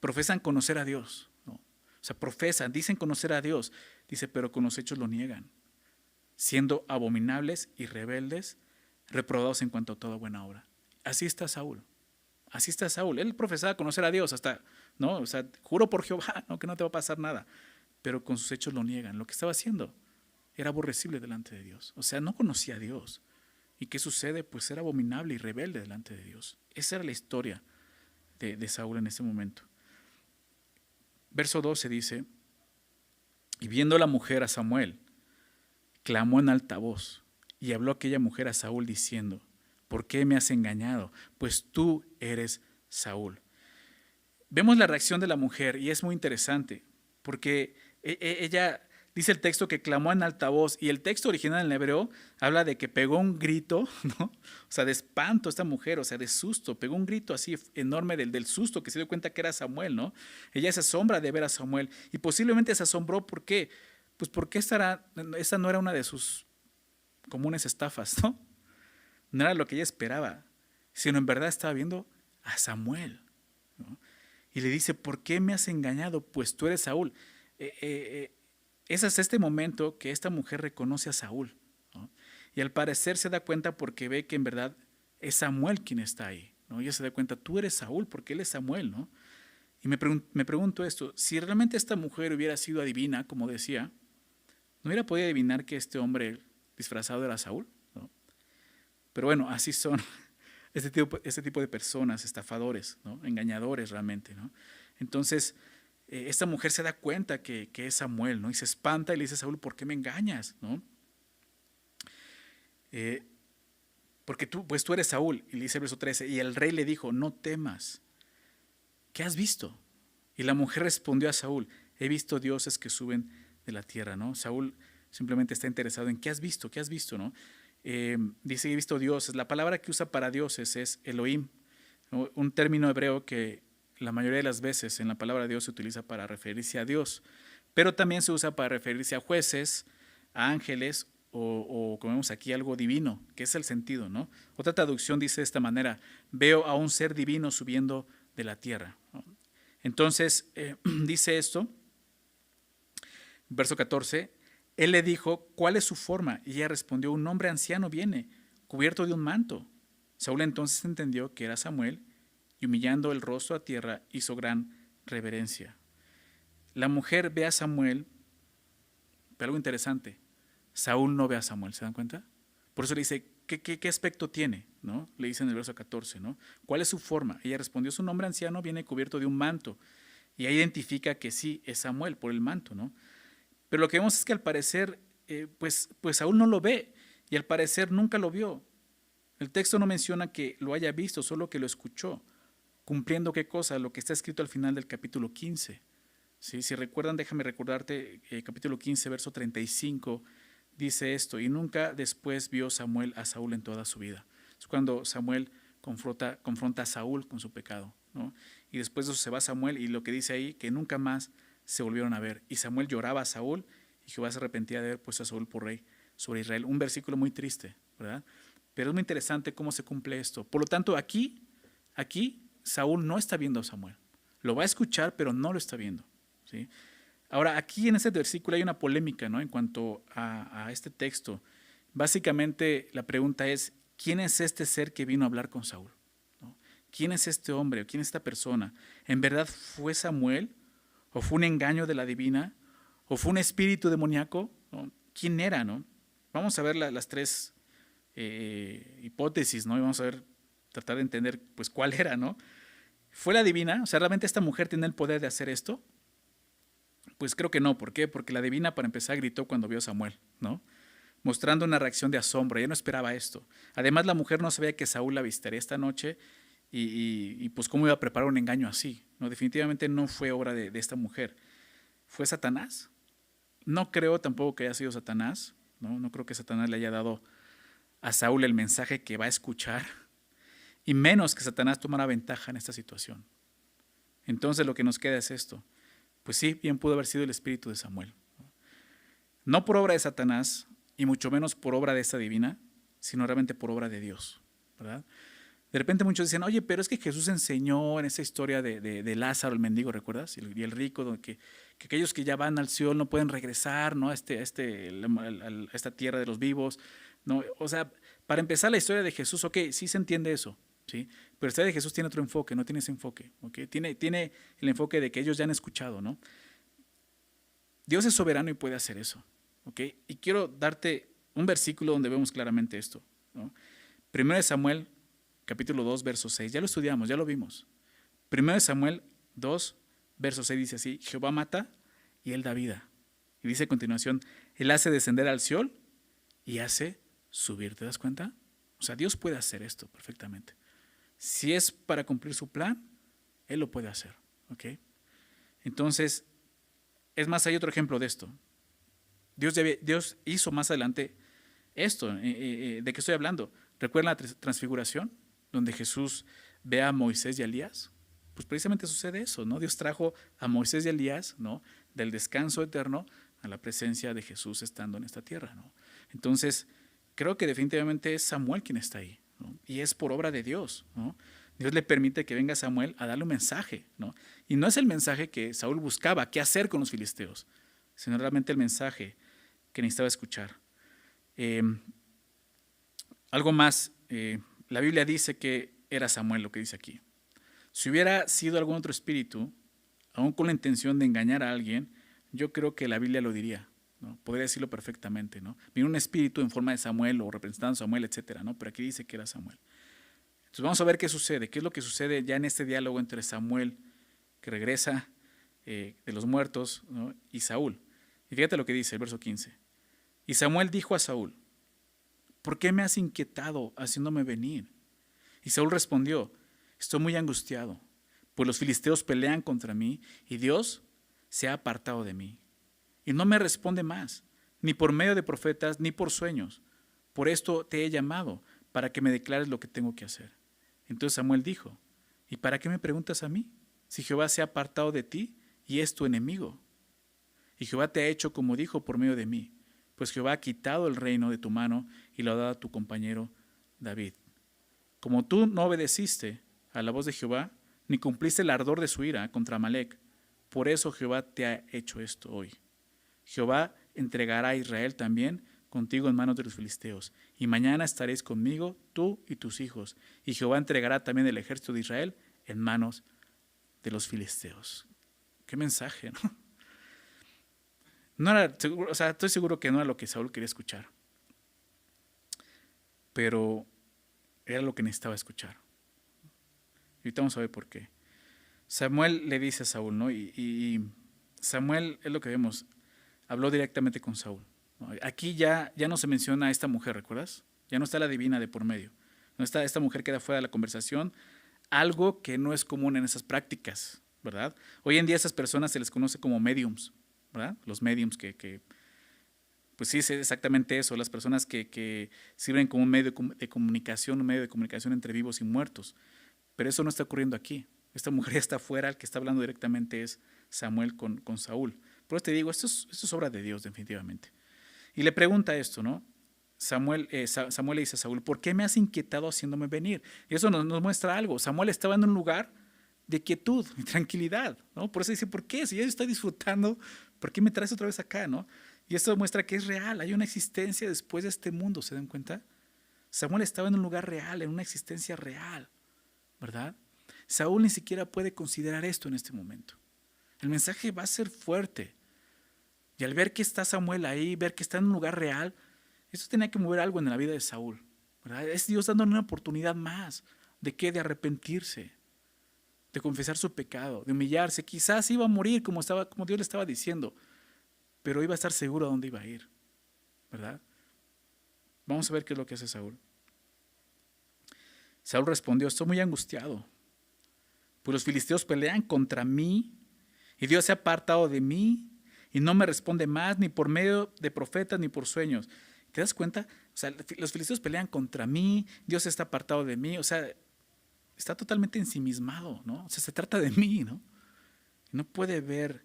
profesan conocer a Dios, ¿no? O sea, profesan, dicen conocer a Dios, dice, pero con los hechos lo niegan, siendo abominables y rebeldes, reprobados en cuanto a toda buena obra. Así está Saúl. Así está Saúl. Él profesaba conocer a Dios hasta, ¿no? O sea, juro por Jehová, ¿no? Que no te va a pasar nada. Pero con sus hechos lo niegan. Lo que estaba haciendo era aborrecible delante de Dios. O sea, no conocía a Dios. ¿Y qué sucede? Pues era abominable y rebelde delante de Dios. Esa era la historia de Saúl en ese momento. Verso 12 dice, y viendo la mujer a Samuel, clamó en alta voz, y habló aquella mujer a Saúl diciendo, ¿por qué me has engañado? Pues tú eres Saúl. Vemos la reacción de la mujer y es muy interesante, porque ella dice el texto que clamó en alta voz, y el texto original en hebreo habla de que pegó un grito, ¿no? O sea, de espanto esta mujer, o sea, de susto, pegó un grito así enorme del susto, que se dio cuenta que era Samuel, ¿no? Ella se asombra de ver a Samuel, y posiblemente se asombró, ¿por qué? Pues porque esa no era una de sus comunes estafas, ¿no? No era lo que ella esperaba, sino en verdad estaba viendo a Samuel, ¿no? Y le dice, ¿por qué me has engañado? Pues tú eres Saúl. Es hasta este momento que esta mujer reconoce a Saúl, ¿no? Y al parecer se da cuenta porque ve que en verdad es Samuel quien está ahí, ¿no? Ella se da cuenta, tú eres Saúl, porque él es Samuel, ¿no? Y me pregunto esto, si realmente esta mujer hubiera sido adivina, como decía, ¿no hubiera podido adivinar que este hombre disfrazado era Saúl? ¿No? Pero bueno, así son este tipo de personas, estafadores, ¿no? Engañadores realmente, ¿no? Entonces, esta mujer se da cuenta que es Samuel, ¿no? Y se espanta y le dice a Saúl, ¿por qué me engañas? ¿No? Porque tú eres Saúl. Y le dice el verso 13, y el rey le dijo, no temas. ¿Qué has visto? Y la mujer respondió a Saúl, he visto dioses que suben de la tierra, ¿no? Saúl simplemente está interesado en ¿qué has visto? ¿Qué has visto? ¿No? Dice, he visto dioses. La palabra que usa para dioses es Elohim, ¿no? Un término hebreo que la mayoría de las veces en la palabra Dios se utiliza para referirse a Dios, pero también se usa para referirse a jueces, a ángeles o como vemos aquí, algo divino, que es el sentido, ¿no? Otra traducción dice de esta manera, veo a un ser divino subiendo de la tierra, ¿no? Entonces, dice esto, verso 14, él le dijo, ¿cuál es su forma? Y ella respondió, un hombre anciano viene, cubierto de un manto. Saúl entonces entendió que era Samuel y humillando el rostro a tierra hizo gran reverencia. La mujer ve a Samuel, pero algo interesante, Saúl no ve a Samuel, ¿se dan cuenta? Por eso le dice, ¿qué aspecto tiene? ¿No? Le dice en el verso 14, ¿no? ¿Cuál es su forma? Ella respondió, es un hombre anciano, viene cubierto de un manto. Y ahí identifica que sí, es Samuel por el manto, ¿no? Pero lo que vemos es que al parecer, pues Saúl no lo ve y al parecer nunca lo vio. El texto no menciona que lo haya visto, solo que lo escuchó, cumpliendo qué cosa, lo que está escrito al final del capítulo 15. ¿Sí? Si recuerdan, déjame recordarte, capítulo 15, verso 35, dice esto, y nunca después vio Samuel a Saúl en toda su vida. Es cuando Samuel confronta a Saúl con su pecado, ¿no? Y después de eso se va Samuel y lo que dice ahí, que nunca más se volvieron a ver. Y Samuel lloraba a Saúl y Jehová se arrepentía de haber puesto a Saúl por rey sobre Israel. Un versículo muy triste, ¿verdad? Pero es muy interesante cómo se cumple esto. Por lo tanto, aquí Saúl no está viendo a Samuel. Lo va a escuchar, pero no lo está viendo, ¿sí? Ahora, aquí en este versículo hay una polémica, ¿no? En cuanto a este texto. Básicamente la pregunta es, ¿quién es este ser que vino a hablar con Saúl? ¿No? ¿Quién es este hombre o quién es esta persona? ¿En verdad fue Samuel? ¿O fue un engaño de la divina? ¿O fue un espíritu demoníaco? ¿No? ¿Quién era? ¿No? Vamos a ver las tres hipótesis, ¿no? Y vamos a ver, tratar de entender pues cuál era, ¿no? ¿Fue la divina? O sea, ¿realmente esta mujer tiene el poder de hacer esto? Pues creo que no. ¿Por qué? Porque la divina, para empezar, gritó cuando vio a Samuel, ¿no? Mostrando una reacción de asombro. Ella no esperaba esto. Además, la mujer no sabía que Saúl la visitaría esta noche y pues cómo iba a preparar un engaño así, ¿no? Definitivamente no fue obra de esta mujer. ¿Fue Satanás? No creo tampoco que haya sido Satanás, ¿no? No creo que Satanás le haya dado a Saúl el mensaje que va a escuchar. y menos que Satanás tomara ventaja en esta situación. Entonces lo que nos queda es esto. Pues sí, bien pudo haber sido el espíritu de Samuel. No por obra de Satanás, y mucho menos por obra de esta divina, sino realmente por obra de Dios, ¿verdad? De repente muchos dicen, oye, pero es que Jesús enseñó en esa historia de Lázaro, el mendigo, ¿recuerdas? Y el rico, que aquellos que ya van al Seol no pueden regresar, ¿no? A esta tierra de los vivos, ¿no? O sea, para empezar la historia de Jesús, ok, sí se entiende eso, ¿sí? Pero la historia de Jesús tiene otro enfoque, no tiene ese enfoque, ¿ok? Tiene el enfoque de que ellos ya han escuchado, ¿no? Dios es soberano y puede hacer eso, ¿ok? Y quiero darte un versículo donde vemos claramente esto, ¿no? 1 Samuel, capítulo 2, verso 6. Ya lo estudiamos, ya lo vimos. 1 Samuel 2, verso 6 dice así: Jehová mata y él da vida. Y dice a continuación: él hace descender al Seol y hace subir. ¿Te das cuenta? O sea, Dios puede hacer esto perfectamente. Si es para cumplir su plan, él lo puede hacer, ¿ok? Entonces, es más, hay otro ejemplo de esto. Dios hizo más adelante esto. ¿De qué estoy hablando? ¿Recuerdan la transfiguración? Donde Jesús ve a Moisés y a Elías. Pues precisamente sucede eso, ¿no? Dios trajo a Moisés y a Elías, ¿no? Del descanso eterno a la presencia de Jesús estando en esta tierra, ¿no? Entonces, creo que definitivamente es Samuel quien está ahí, ¿no? Y es por obra de Dios, ¿no? Dios le permite que venga Samuel a darle un mensaje, ¿no? Y no es el mensaje que Saúl buscaba, qué hacer con los filisteos, sino realmente el mensaje que necesitaba escuchar. Algo más, la Biblia dice que era Samuel lo que dice aquí. Si hubiera sido algún otro espíritu, aún con la intención de engañar a alguien, yo creo que la Biblia lo diría, ¿no? Podría decirlo perfectamente, ¿no? Vino un espíritu en forma de Samuel o representando a Samuel, etcétera, ¿no? Pero aquí dice que era Samuel. Entonces vamos a ver qué sucede, qué es lo que sucede ya en este diálogo entre Samuel, que regresa de los muertos, ¿no? Y Saúl. Y fíjate lo que dice el verso 15. Y Samuel dijo a Saúl: ¿por qué me has inquietado haciéndome venir? Y Saúl respondió: estoy muy angustiado, pues los filisteos pelean contra mí y Dios se ha apartado de mí. Y no me responde más, ni por medio de profetas, ni por sueños. Por esto te he llamado, para que me declares lo que tengo que hacer. Entonces Samuel dijo: ¿y para qué me preguntas a mí? Si Jehová se ha apartado de ti y es tu enemigo. Y Jehová te ha hecho como dijo por medio de mí, pues Jehová ha quitado el reino de tu mano y lo ha dado a tu compañero David. Como tú no obedeciste a la voz de Jehová, ni cumpliste el ardor de su ira contra Amalec, por eso Jehová te ha hecho esto hoy. Jehová entregará a Israel también contigo en manos de los filisteos, y mañana estaréis conmigo, tú y tus hijos, y Jehová entregará también el ejército de Israel en manos de los filisteos. Qué mensaje, ¿no? No era, o sea, estoy seguro que no era lo que Saúl quería escuchar, pero era lo que necesitaba escuchar. Y ahorita vamos a ver por qué. Samuel le dice a Saúl, ¿no? Y Samuel, es lo que vemos, habló directamente con Saúl, ¿no? Aquí ya no se menciona a esta mujer, ¿recuerdas? Ya no está la divina de por medio. No está, esta mujer queda fuera de la conversación, algo que no es común en esas prácticas, ¿verdad? Hoy en día a esas personas se les conoce como mediums, ¿verdad? Los mediums que pues sí, es exactamente eso, las personas que sirven como un medio de comunicación, un medio de comunicación entre vivos y muertos. Pero eso no está ocurriendo aquí. Esta mujer está afuera, el que está hablando directamente es Samuel con Saúl. Por eso te digo, esto es obra de Dios, definitivamente. Y le pregunta esto, ¿no? Samuel le dice a Saúl: ¿por qué me has inquietado haciéndome venir? Y eso nos muestra algo. Samuel estaba en un lugar de quietud y tranquilidad, ¿no? Por eso dice: ¿por qué? Si yo estoy disfrutando, ¿por qué me traes otra vez acá, no? Y esto muestra que es real, hay una existencia después de este mundo, ¿se dan cuenta? Samuel estaba en un lugar real, en una existencia real, ¿verdad? Saúl ni siquiera puede considerar esto en este momento. El mensaje va a ser fuerte. Y al ver que está Samuel ahí, ver que está en un lugar real, esto tenía que mover algo en la vida de Saúl, ¿verdad? Es Dios dándole una oportunidad más. ¿De qué? De arrepentirse, de confesar su pecado, de humillarse. Quizás iba a morir como Dios le estaba diciendo, pero iba a estar seguro a dónde iba a ir, ¿verdad? Vamos a ver qué es lo que hace Saúl. Saúl respondió: estoy muy angustiado, pues los filisteos pelean contra mí y Dios se ha apartado de mí y no me responde más, ni por medio de profetas ni por sueños. ¿Te das cuenta? O sea, los filisteos pelean contra mí, Dios está apartado de mí. O sea, está totalmente ensimismado, ¿no? O sea, se trata de mí, ¿no? No puede ver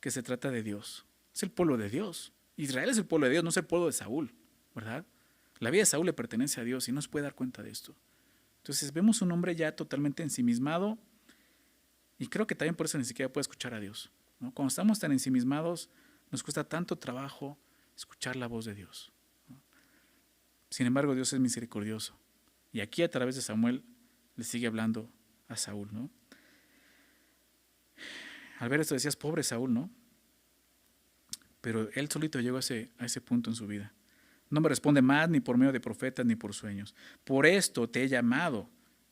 que se trata de Dios. Es el pueblo de Dios. Israel es el pueblo de Dios, no es el pueblo de Saúl, ¿verdad? La vida de Saúl le pertenece a Dios y no se puede dar cuenta de esto. Entonces vemos un hombre ya totalmente ensimismado y creo que también por eso ni siquiera puede escuchar a Dios, ¿no? Cuando estamos tan ensimismados nos cuesta tanto trabajo escuchar la voz de Dios, ¿no? Sin embargo, Dios es misericordioso y aquí a través de Samuel le sigue hablando a Saúl, ¿no? Al ver esto decías, pobre Saúl, ¿no? Pero él solito llegó a ese punto en su vida. No me responde más ni por medio de profetas ni por sueños. Por esto te he llamado,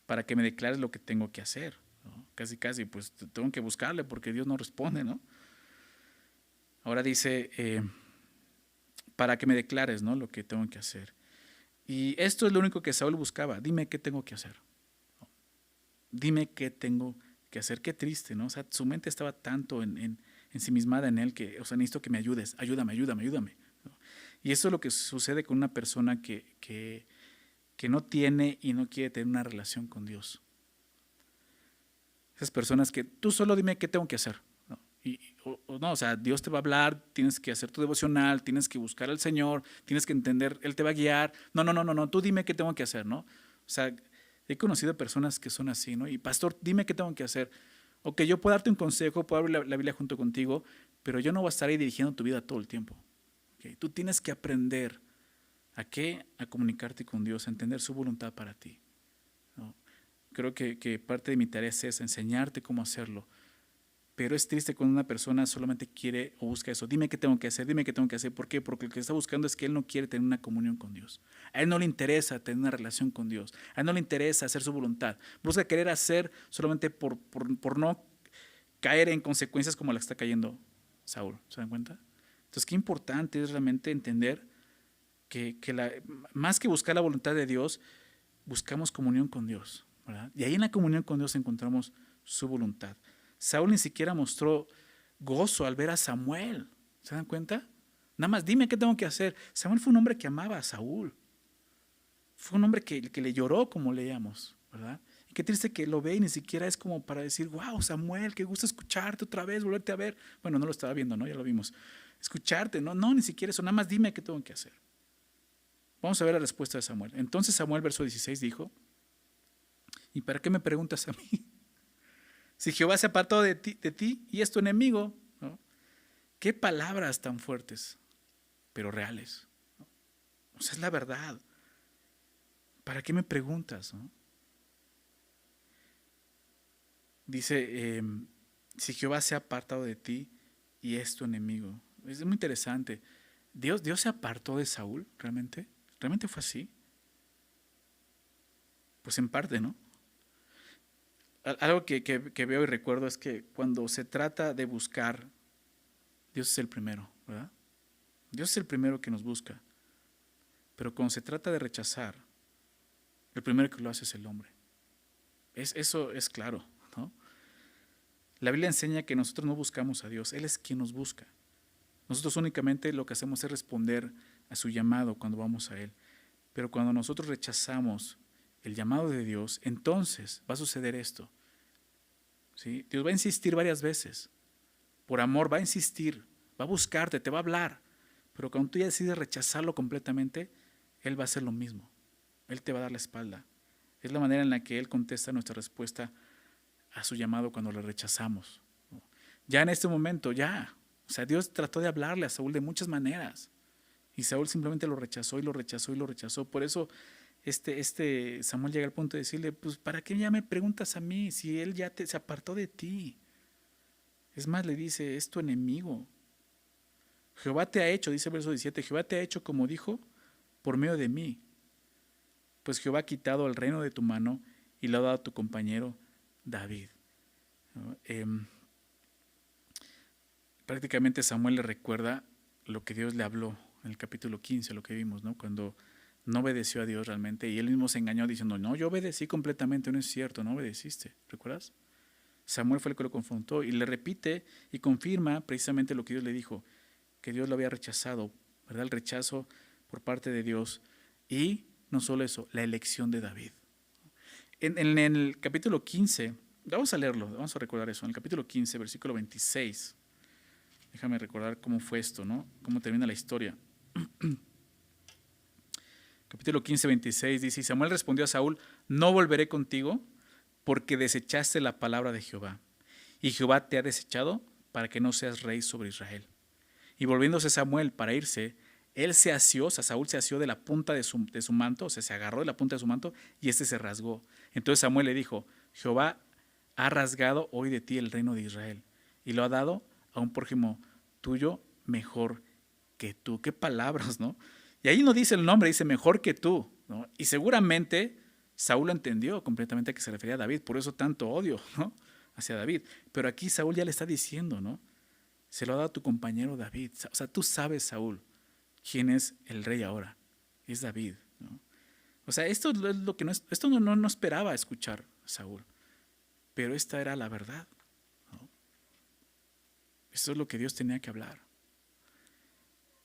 para que me declares lo que tengo que hacer, ¿no? Casi, casi, pues tengo que buscarle porque Dios no responde, ¿no? Ahora dice, para que me declares, ¿no?, lo que tengo que hacer. Y esto es lo único que Saúl buscaba. Dime qué tengo que hacer. Dime qué tengo que hacer. Qué triste, ¿no? O sea, su mente estaba tanto ensimismada en él que, o sea, necesito que me ayudes. Ayúdame, ayúdame, ayúdame, ¿no? Y eso es lo que sucede con una persona que no tiene y no quiere tener una relación con Dios. Esas personas que tú solo dime qué tengo que hacer, ¿no? No, o sea, Dios te va a hablar, tienes que hacer tu devocional, tienes que buscar al Señor, tienes que entender, Él te va a guiar. No, tú dime qué tengo que hacer, ¿no? O sea, he conocido personas que son así, ¿no? Y pastor, dime qué tengo que hacer. Ok, yo puedo darte un consejo, puedo abrir la Biblia junto contigo, pero yo no voy a estar ahí dirigiendo tu vida todo el tiempo. Okay. Tú tienes que aprender a qué, a comunicarte con Dios, a entender su voluntad para ti, ¿no? Creo que parte de mi tarea es esa, enseñarte cómo hacerlo. Pero es triste cuando una persona solamente quiere o busca eso. Dime qué tengo que hacer, dime qué tengo que hacer. ¿Por qué? Porque lo que está buscando es que él no quiere tener una comunión con Dios. A él no le interesa tener una relación con Dios. A él no le interesa hacer su voluntad. Busca querer hacer solamente por no caer en consecuencias como la que está cayendo Saúl. ¿Se dan cuenta? Entonces, qué importante es realmente entender que más que buscar la voluntad de Dios, buscamos comunión con Dios, ¿verdad? Y ahí en la comunión con Dios encontramos su voluntad. Saúl ni siquiera mostró gozo al ver a Samuel. ¿Se dan cuenta? Nada más, dime qué tengo que hacer. Samuel fue un hombre que amaba a Saúl. Fue un hombre que le lloró, como leíamos, ¿verdad? Y qué triste que lo ve y ni siquiera es como para decir, wow, Samuel, qué gusto escucharte otra vez, volverte a ver. Bueno, no lo estaba viendo, ¿no? Ya lo vimos. Escucharte, no, ni siquiera eso. Nada más dime qué tengo que hacer. Vamos a ver la respuesta de Samuel. Entonces Samuel, verso 16, dijo, ¿y para qué me preguntas a mí? Si Jehová se apartó de ti y es tu enemigo, ¿no? Qué palabras tan fuertes, pero reales, ¿no? O sea, es la verdad. ¿Para qué me preguntas, no? Dice, si Jehová se ha apartado de ti y es tu enemigo. Es muy interesante. ¿Dios se apartó de Saúl realmente? ¿Realmente fue así? Pues en parte, ¿no? Algo que veo y recuerdo es que cuando se trata de buscar, Dios es el primero, ¿verdad? Dios es el primero que nos busca. Pero cuando se trata de rechazar, el primero que lo hace es el hombre. Eso es claro, ¿no? La Biblia enseña que nosotros no buscamos a Dios, Él es quien nos busca. Nosotros únicamente lo que hacemos es responder a su llamado cuando vamos a Él. Pero cuando nosotros rechazamos el llamado de Dios, entonces va a suceder esto, ¿sí? Dios va a insistir varias veces. Por amor va a insistir, va a buscarte, te va a hablar. Pero cuando tú ya decides rechazarlo completamente, Él va a hacer lo mismo. Él te va a dar la espalda. Es la manera en la que Él contesta nuestra respuesta a su llamado cuando le rechazamos. Ya en este momento, o sea, Dios trató de hablarle a Saúl de muchas maneras. Y Saúl simplemente lo rechazó y lo rechazó y lo rechazó. Por eso Samuel llega al punto de decirle, pues ¿para qué ya me preguntas a mí si él ya se apartó de ti? Es más, le dice, es tu enemigo. Jehová te ha hecho, dice el verso 17, Jehová te ha hecho como dijo, por medio de mí. Pues Jehová ha quitado el reino de tu mano y lo ha dado a tu compañero David, ¿no? Prácticamente Samuel le recuerda lo que Dios le habló en el capítulo 15, lo que vimos, ¿no? Cuando no obedeció a Dios realmente y él mismo se engañó diciendo, no, yo obedecí completamente, no es cierto, no obedeciste, ¿recuerdas? Samuel fue el que lo confrontó y le repite y confirma precisamente lo que Dios le dijo, que Dios lo había rechazado, ¿verdad? El rechazo por parte de Dios y no solo eso, la elección de David. En el capítulo 15, vamos a leerlo, vamos a recordar eso, en el capítulo 15, versículo 26. Déjame recordar cómo fue esto, ¿no? Cómo termina la historia. Capítulo 15, 26 dice, y Samuel respondió a Saúl, no volveré contigo porque desechaste la palabra de Jehová. Y Jehová te ha desechado para que no seas rey sobre Israel. Y volviéndose Samuel para irse, él se asió, o sea, Saúl se asió de la punta de su manto, o sea, se agarró de la punta de su manto y este se rasgó. Entonces Samuel le dijo, Jehová ha rasgado hoy de ti el reino de Israel y lo ha dado a un prójimo tuyo mejor que tú. Qué palabras, ¿no? Y ahí no dice el nombre, dice mejor que tú, ¿no? Y seguramente Saúl entendió completamente a que se refería a David, por eso tanto odio, ¿no? Hacia David. Pero aquí Saúl ya le está diciendo, ¿no? Se lo ha dado a tu compañero David. O sea, tú sabes, Saúl, quién es el rey ahora. Es David, ¿no? O sea, esto es lo que esto no esperaba escuchar Saúl. Pero esta era la verdad, ¿no? Esto es lo que Dios tenía que hablar.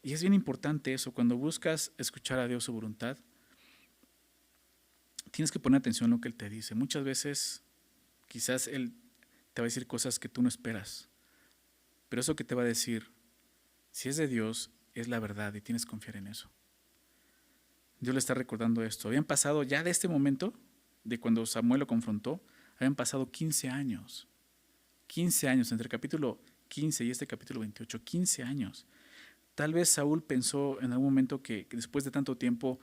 Y es bien importante eso, cuando buscas escuchar a Dios su voluntad, tienes que poner atención a lo que Él te dice. Muchas veces, quizás Él te va a decir cosas que tú no esperas, pero eso que te va a decir, si es de Dios, es la verdad y tienes que confiar en eso. Dios le está recordando esto. Habían pasado ya de este momento, de cuando Samuel lo confrontó, habían pasado 15 años. 15 años, entre el capítulo 15 y este capítulo 28, 15 años. Tal vez Saúl pensó en algún momento que después de tanto tiempo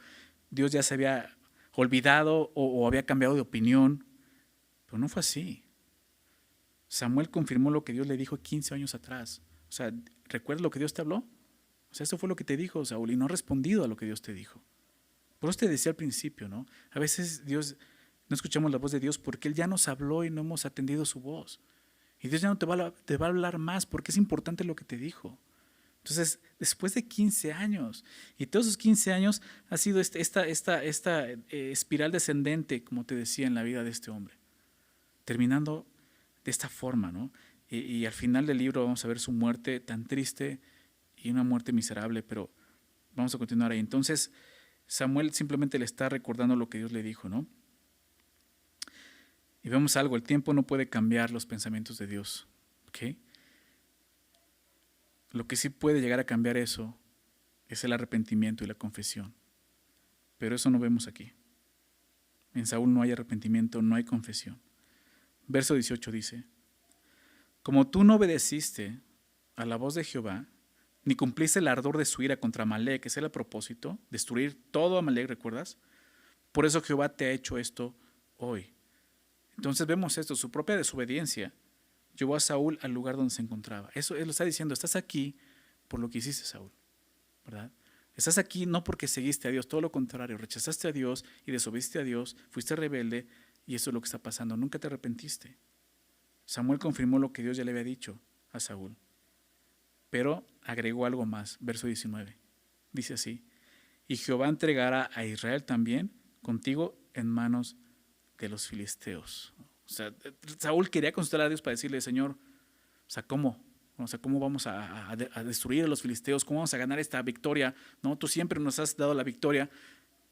Dios ya se había olvidado o había cambiado de opinión, pero no fue así. Samuel confirmó lo que Dios le dijo 15 años atrás. O sea, ¿recuerdas lo que Dios te habló? O sea, eso fue lo que te dijo Saúl y no ha respondido a lo que Dios te dijo. Por eso te decía al principio, ¿no? A veces no escuchamos la voz de Dios porque Él ya nos habló y no hemos atendido su voz. Y Dios ya no te va a hablar más porque es importante lo que te dijo. Entonces, después de 15 años, y todos esos 15 años ha sido esta espiral descendente, como te decía, en la vida de este hombre, terminando de esta forma, ¿no? Y al final del libro vamos a ver su muerte tan triste y una muerte miserable, pero vamos a continuar ahí. Entonces, Samuel simplemente le está recordando lo que Dios le dijo, ¿no? Y vemos algo, el tiempo no puede cambiar los pensamientos de Dios, ¿ok? Lo que sí puede llegar a cambiar eso es el arrepentimiento y la confesión. Pero eso no vemos aquí. En Saúl no hay arrepentimiento, no hay confesión. Verso 18 dice, como tú no obedeciste a la voz de Jehová, ni cumpliste el ardor de su ira contra Amalek, que es el propósito, destruir todo Amalek, ¿recuerdas? Por eso Jehová te ha hecho esto hoy. Entonces vemos esto, su propia desobediencia llevó a Saúl al lugar donde se encontraba. Eso él lo está diciendo, estás aquí por lo que hiciste, Saúl, ¿verdad? Estás aquí no porque seguiste a Dios, todo lo contrario, rechazaste a Dios y desobedeciste a Dios, fuiste rebelde y eso es lo que está pasando, nunca te arrepentiste. Samuel confirmó lo que Dios ya le había dicho a Saúl, pero agregó algo más, verso 19, dice así, y Jehová entregará a Israel también contigo en manos de los filisteos. O sea, Saúl quería consultar a Dios para decirle, Señor, o sea, ¿cómo? O sea, ¿cómo vamos a destruir a los filisteos? ¿Cómo vamos a ganar esta victoria? ¿No? Tú siempre nos has dado la victoria,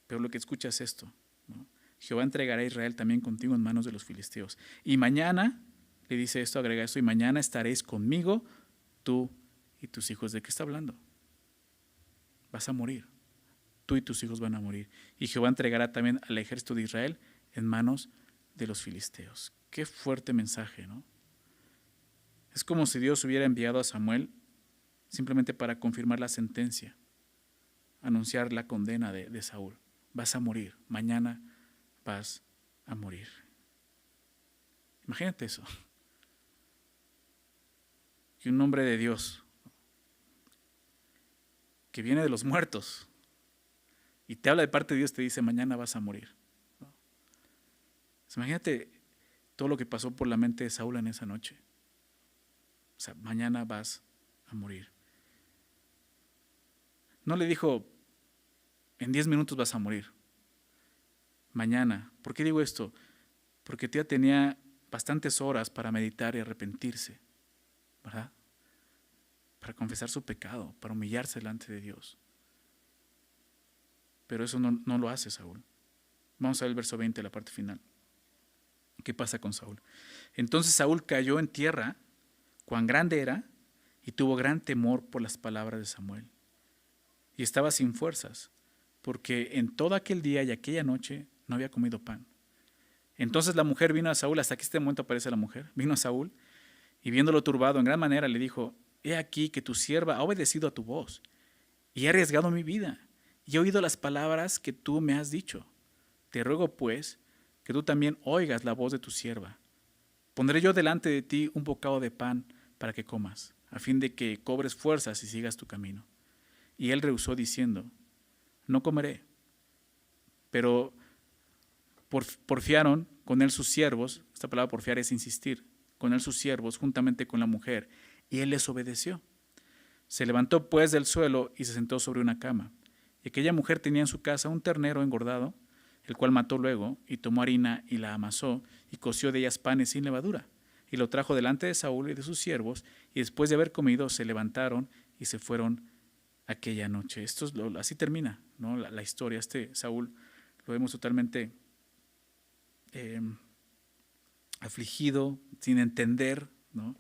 pero lo que escucha es esto, ¿no? Jehová entregará a Israel también contigo en manos de los filisteos. Y mañana, le dice esto, agrega esto, y mañana estaréis conmigo, tú y tus hijos. ¿De qué está hablando? Vas a morir. Tú y tus hijos van a morir. Y Jehová entregará también al ejército de Israel en manos de los filisteos. Qué fuerte mensaje, ¿no? Es como si Dios hubiera enviado a Samuel simplemente para confirmar la sentencia, anunciar la condena de Saúl. Vas a morir, mañana vas a morir. Imagínate eso. Que un hombre de Dios, que viene de los muertos, y te habla de parte de Dios, te dice, mañana vas a morir. Imagínate todo lo que pasó por la mente de Saúl en esa noche. O sea, mañana vas a morir. No le dijo, en 10 minutos vas a morir. Mañana. ¿Por qué digo esto? Porque ya tenía bastantes horas para meditar y arrepentirse, ¿verdad? Para confesar su pecado, para humillarse delante de Dios. Pero eso no lo hace Saúl. Vamos a ver el verso 20, la parte final. ¿Qué pasa con Saúl? Entonces Saúl cayó en tierra, cuán grande era, y tuvo gran temor por las palabras de Samuel. Y estaba sin fuerzas, porque en todo aquel día y aquella noche no había comido pan. Entonces la mujer vino a Saúl, hasta que este momento aparece la mujer, vino a Saúl, y viéndolo turbado en gran manera le dijo: he aquí que tu sierva ha obedecido a tu voz, y he arriesgado mi vida, y he oído las palabras que tú me has dicho. Te ruego pues que tú también oigas la voz de tu sierva. Pondré yo delante de ti un bocado de pan para que comas, a fin de que cobres fuerzas y sigas tu camino. Y él rehusó diciendo: no comeré. Pero porfiaron con él sus siervos, esta palabra porfiar es insistir, con él sus siervos juntamente con la mujer, y él les obedeció. Se levantó pues del suelo y se sentó sobre una cama. Y aquella mujer tenía en su casa un ternero engordado, el cual mató luego, y tomó harina y la amasó, y coció de ellas panes sin levadura, y lo trajo delante de Saúl y de sus siervos, y después de haber comido se levantaron y se fueron aquella noche. Así termina, ¿no? La historia. Saúl lo vemos totalmente afligido, sin entender, ¿no?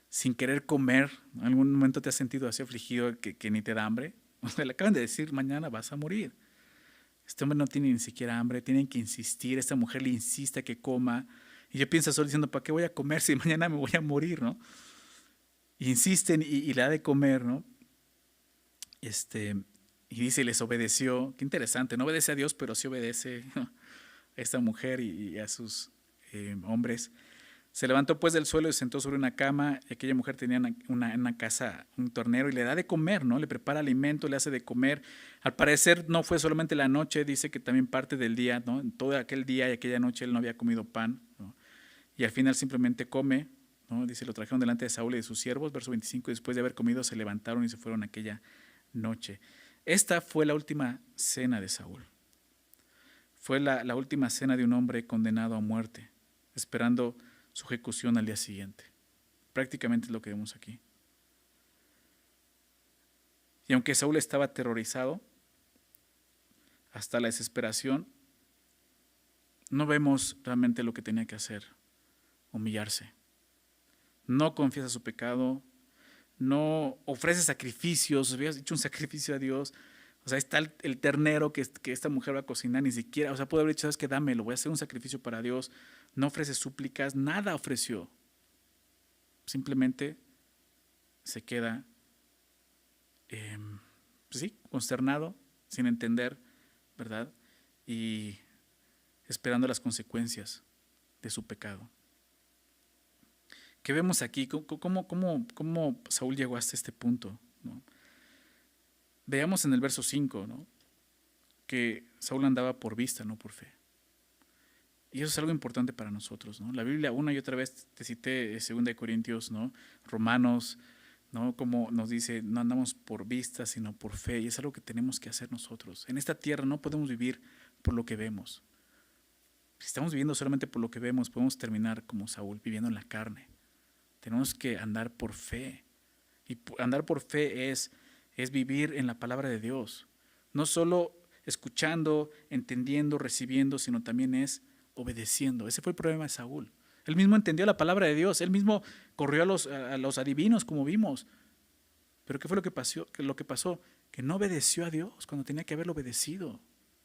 Sin querer comer. ¿En algún momento te has sentido así afligido que ni te da hambre? O sea, le acaban de decir: mañana vas a morir. Este hombre no tiene ni siquiera hambre, tienen que insistir, esta mujer le insiste a que coma, y yo pienso solo diciendo: ¿para qué voy a comer si mañana me voy a morir, ¿no? Y insisten y le da de comer, ¿no? Y dice: les obedeció. Qué interesante, no obedece a Dios, pero sí obedece a esta mujer y a sus hombres. Se levantó pues del suelo y se sentó sobre una cama. Y aquella mujer tenía en una casa un tornero y le da de comer, ¿no? Le prepara alimento, le hace de comer. Al parecer no fue solamente la noche, dice que también parte del día, ¿no? En todo aquel día y aquella noche él no había comido pan, ¿no? Y al final simplemente come, ¿no? Dice: lo trajeron delante de Saúl y de sus siervos, verso 25, y después de haber comido se levantaron y se fueron aquella noche. Esta fue la última cena de Saúl. Fue la última cena de un hombre condenado a muerte, esperando su ejecución al día siguiente. Prácticamente es lo que vemos aquí. Y aunque Saúl estaba aterrorizado hasta la desesperación, no vemos realmente lo que tenía que hacer: humillarse. No confiesa su pecado, no ofrece sacrificios. Habías hecho un sacrificio a Dios. O sea, está el ternero que esta mujer va a cocinar, ni siquiera, o sea, puede haber dicho: sabes que dámelo, voy a hacer un sacrificio para Dios. No ofrece súplicas, nada ofreció. Simplemente se queda, pues sí, consternado, sin entender, ¿verdad? Y esperando las consecuencias de su pecado. ¿Qué vemos aquí? ¿Cómo Saúl llegó hasta este punto, ¿no? Veamos en el verso 5, ¿no? Que Saúl andaba por vista, no por fe. Y eso es algo importante para nosotros, ¿no? La Biblia, una y otra vez te cité 2 Corintios, ¿no? Romanos, ¿no? Como nos dice: no andamos por vista, sino por fe. Y es algo que tenemos que hacer nosotros. En esta tierra no podemos vivir por lo que vemos. Si estamos viviendo solamente por lo que vemos, podemos terminar como Saúl, viviendo en la carne. Tenemos que andar por fe. Y andar por fe es vivir en la palabra de Dios. No solo escuchando, entendiendo, recibiendo, sino también es obedeciendo. Ese fue el problema de Saúl. Él mismo entendió la palabra de Dios. Él mismo corrió a los adivinos, como vimos. Pero ¿qué fue lo que pasó? Que no obedeció a Dios cuando tenía que haberlo obedecido,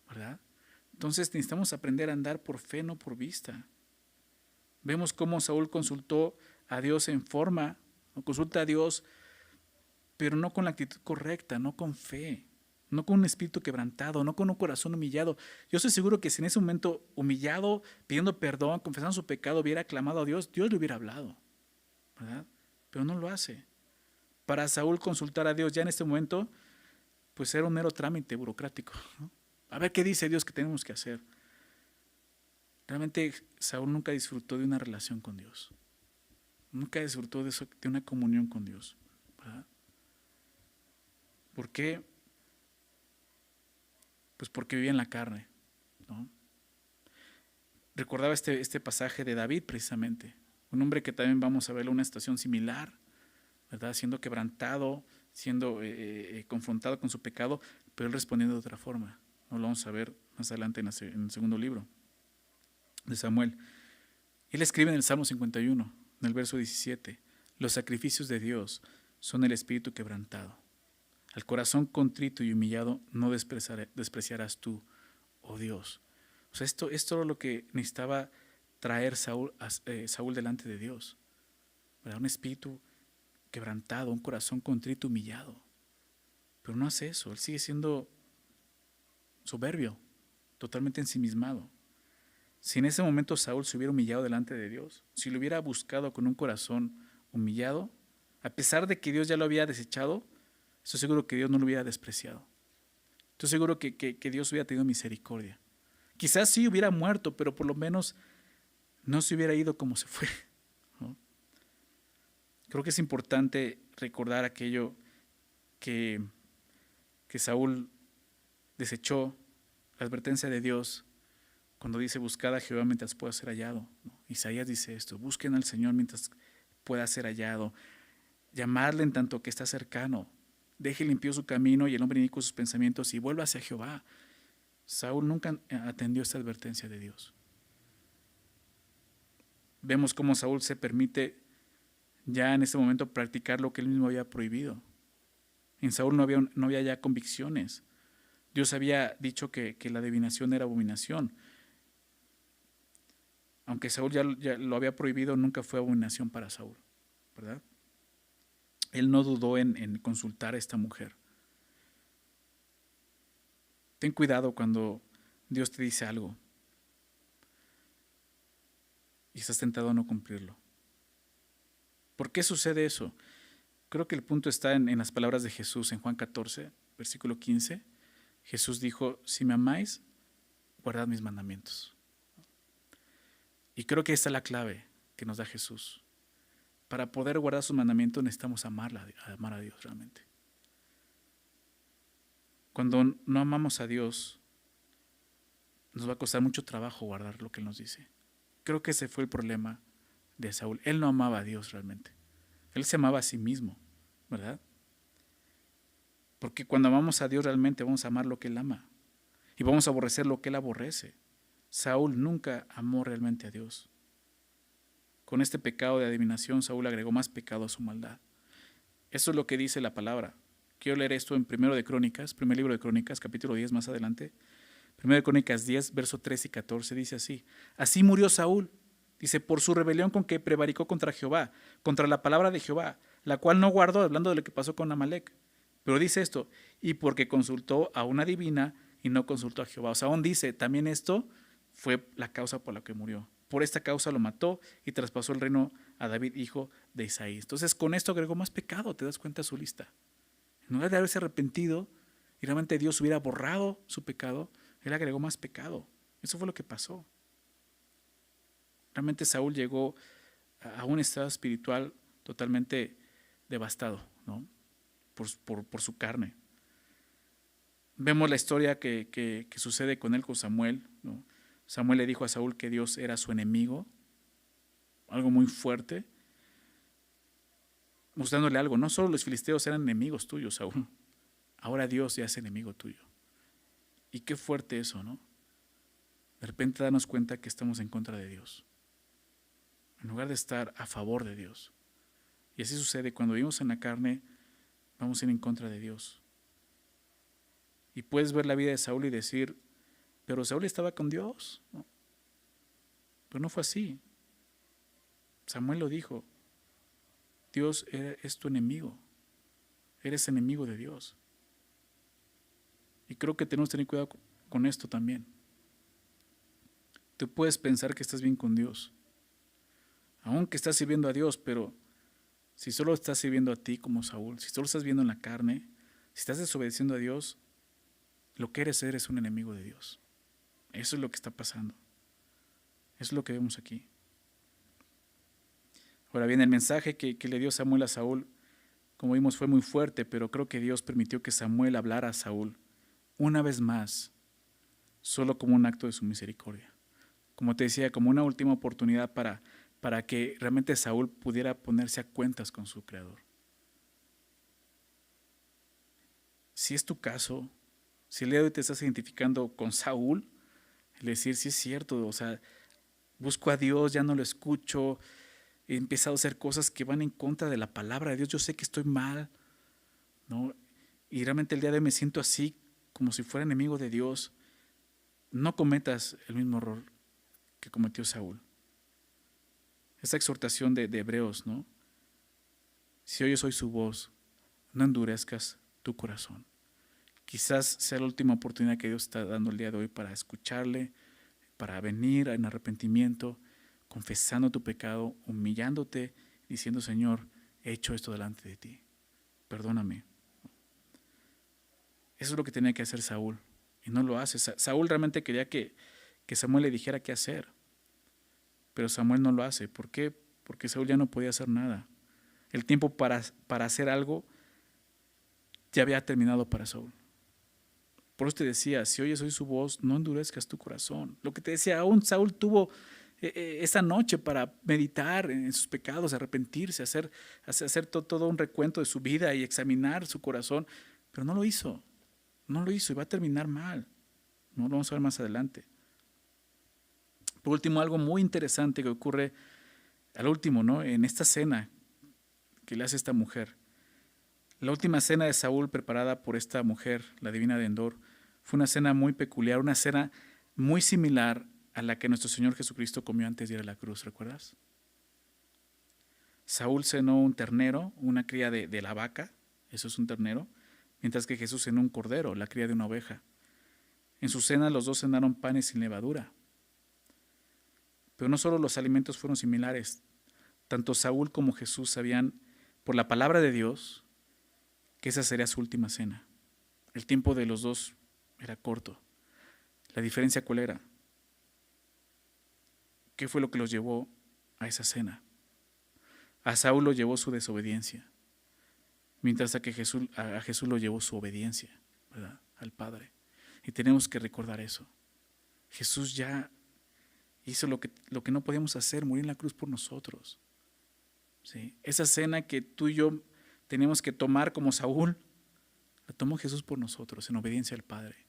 ¿verdad? Entonces necesitamos aprender a andar por fe, no por vista. Vemos cómo Saúl consultó a Dios en forma, o consulta a Dios, pero no con la actitud correcta, no con fe, no con un espíritu quebrantado, no con un corazón humillado. Yo estoy seguro que si en ese momento humillado, pidiendo perdón, confesando su pecado, hubiera clamado a Dios, Dios le hubiera hablado, ¿verdad? Pero no lo hace. Para Saúl consultar a Dios ya en este momento, pues era un mero trámite burocrático, ¿no? A ver qué dice Dios que tenemos que hacer. Realmente Saúl nunca disfrutó de una relación con Dios. Nunca disfrutó de una comunión con Dios, ¿verdad? ¿Por qué? Pues porque vivía en la carne, ¿no? Recordaba este pasaje de David precisamente, un hombre que también vamos a verlo en una situación similar, ¿verdad? Siendo quebrantado, siendo confrontado con su pecado, pero él respondiendo de otra forma. No lo vamos a ver más adelante en el segundo libro de Samuel. Él escribe en el Salmo 51, en el verso 17, los sacrificios de Dios son el espíritu quebrantado. Al corazón contrito y humillado no despreciarás tú, oh Dios. O sea, esto era lo que necesitaba traer Saúl delante de Dios, ¿verdad? Un espíritu quebrantado, un corazón contrito, humillado. Pero no hace eso, él sigue siendo soberbio, totalmente ensimismado. Si en ese momento Saúl se hubiera humillado delante de Dios, si lo hubiera buscado con un corazón humillado, a pesar de que Dios ya lo había desechado, estoy seguro que Dios no lo hubiera despreciado. Estoy seguro que Dios hubiera tenido misericordia. Quizás sí hubiera muerto, pero por lo menos no se hubiera ido como se fue, ¿no? Creo que es importante recordar aquello que Saúl desechó, la advertencia de Dios, cuando dice buscad a Jehová mientras pueda ser hallado, ¿no? Isaías dice esto, busquen al Señor mientras pueda ser hallado, llamadle en tanto que está cercano, deje limpio su camino y el hombre inicuo sus pensamientos y vuelva hacia Jehová. Saúl nunca atendió esta advertencia de Dios. Vemos cómo Saúl se permite ya en ese momento practicar lo que él mismo había prohibido. En Saúl no había ya convicciones. Dios había dicho que la adivinación era abominación. Aunque Saúl ya lo había prohibido, nunca fue abominación para Saúl, ¿verdad? Él no dudó en consultar a esta mujer. Ten cuidado cuando Dios te dice algo y estás tentado a no cumplirlo. ¿Por qué sucede eso? Creo que el punto está en las palabras de Jesús en Juan 14, versículo 15. Jesús dijo, si me amáis, guardad mis mandamientos. Y creo que esta es la clave que nos da Jesús. Para poder guardar sus mandamientos necesitamos amar a Dios realmente. Cuando no amamos a Dios, nos va a costar mucho trabajo guardar lo que Él nos dice. Creo que ese fue el problema de Saúl. Él no amaba a Dios realmente. Él se amaba a sí mismo, ¿verdad? Porque cuando amamos a Dios realmente vamos a amar lo que Él ama y vamos a aborrecer lo que Él aborrece. Saúl nunca amó realmente a Dios. Con este pecado de adivinación, Saúl agregó más pecado a su maldad. Eso es lo que dice la palabra. Quiero leer esto en primer libro de Crónicas, capítulo 10 más adelante. Primero de Crónicas 10, verso 13 y 14, dice así. Así murió Saúl, dice, por su rebelión con que prevaricó contra Jehová, contra la palabra de Jehová, la cual no guardó, hablando de lo que pasó con Amalec. Pero dice esto, y porque consultó a una divina y no consultó a Jehová. O sea, aún dice, también esto fue la causa por la que murió. Por esta causa lo mató y traspasó el reino a David, hijo de Isaí. Entonces, con esto agregó más pecado, te das cuenta de su lista. En lugar de haberse arrepentido y realmente Dios hubiera borrado su pecado, él agregó más pecado. Eso fue lo que pasó. Realmente Saúl llegó a un estado espiritual totalmente devastado, ¿no? Por su carne. Vemos la historia que sucede con él, con Samuel, ¿no? Samuel le dijo a Saúl que Dios era su enemigo, algo muy fuerte, mostrándole algo. No solo los filisteos eran enemigos tuyos, Saúl, ahora Dios ya es enemigo tuyo. Y qué fuerte eso, ¿no? De repente darnos cuenta que estamos en contra de Dios, en lugar de estar a favor de Dios. Y así sucede, cuando vivimos en la carne, vamos a ir en contra de Dios. Y puedes ver la vida de Saúl y decir, pero Saúl estaba con Dios, ¿no? Pero no fue así. Samuel lo dijo, Dios es tu enemigo, eres enemigo de Dios. Y creo que tenemos que tener cuidado con esto también. Tú puedes pensar que estás bien con Dios, aunque estás sirviendo a Dios, pero si solo estás sirviendo a ti como Saúl, si solo estás viendo en la carne, si estás desobedeciendo a Dios, lo que eres un enemigo de Dios. Eso es lo que está pasando. Eso es lo que vemos aquí. Ahora bien, el mensaje que le dio Samuel a Saúl, como vimos, fue muy fuerte, pero creo que Dios permitió que Samuel hablara a Saúl una vez más, solo como un acto de su misericordia. Como te decía, como una última oportunidad para que realmente Saúl pudiera ponerse a cuentas con su Creador. Si es tu caso, si el día de hoy te estás identificando con Saúl, el decir, sí es cierto, o sea, Busco a Dios, ya no lo escucho, he empezado a hacer cosas que van en contra de la palabra de Dios, yo sé que estoy mal, ¿no? Y realmente el día de hoy me siento así, como si fuera enemigo de Dios. No cometas el mismo error que cometió Saúl. Esta exhortación de Hebreos, ¿no? Si oyes hoy su voz, no endurezcas tu corazón. Quizás sea la última oportunidad que Dios está dando el día de hoy para escucharle, para venir en arrepentimiento, confesando tu pecado, humillándote, diciendo: Señor, he hecho esto delante de ti, perdóname. Eso es lo que tenía que hacer Saúl, y no lo hace. Saúl realmente quería que Samuel le dijera qué hacer, pero Samuel no lo hace. ¿Por qué? Porque Saúl ya no podía hacer nada. El tiempo para hacer algo ya había terminado para Saúl. Por eso te decía, si oyes hoy su voz, no endurezcas tu corazón. Lo que te decía, aún Saúl tuvo esa noche para meditar en sus pecados, arrepentirse, hacer todo un recuento de su vida y examinar su corazón, pero no lo hizo. No lo hizo y va a terminar mal. No lo vamos a ver más adelante. Por último, algo muy interesante que ocurre al último, ¿no? En esta cena que le hace esta mujer. La última cena de Saúl preparada por esta mujer, la divina de Endor, fue una cena muy peculiar, una cena muy similar a la que nuestro Señor Jesucristo comió antes de ir a la cruz, ¿recuerdas? Saúl cenó un ternero, una cría de la vaca, eso es un ternero, mientras que Jesús cenó un cordero, la cría de una oveja. En su cena los dos cenaron panes sin levadura. Pero no solo los alimentos fueron similares, tanto Saúl como Jesús sabían por la palabra de Dios que esa sería su última cena. El tiempo de los dos era corto. ¿La diferencia cuál era? ¿Qué fue lo que los llevó a esa cena? A Saúl lo llevó su desobediencia, mientras que a Jesús lo llevó su obediencia, ¿verdad? Al Padre. Y tenemos que recordar eso. Jesús ya hizo lo que no podíamos hacer, morir en la cruz por nosotros. ¿Sí? Esa cena que tú y yo tenemos que tomar como Saúl, la tomó Jesús por nosotros, en obediencia al Padre.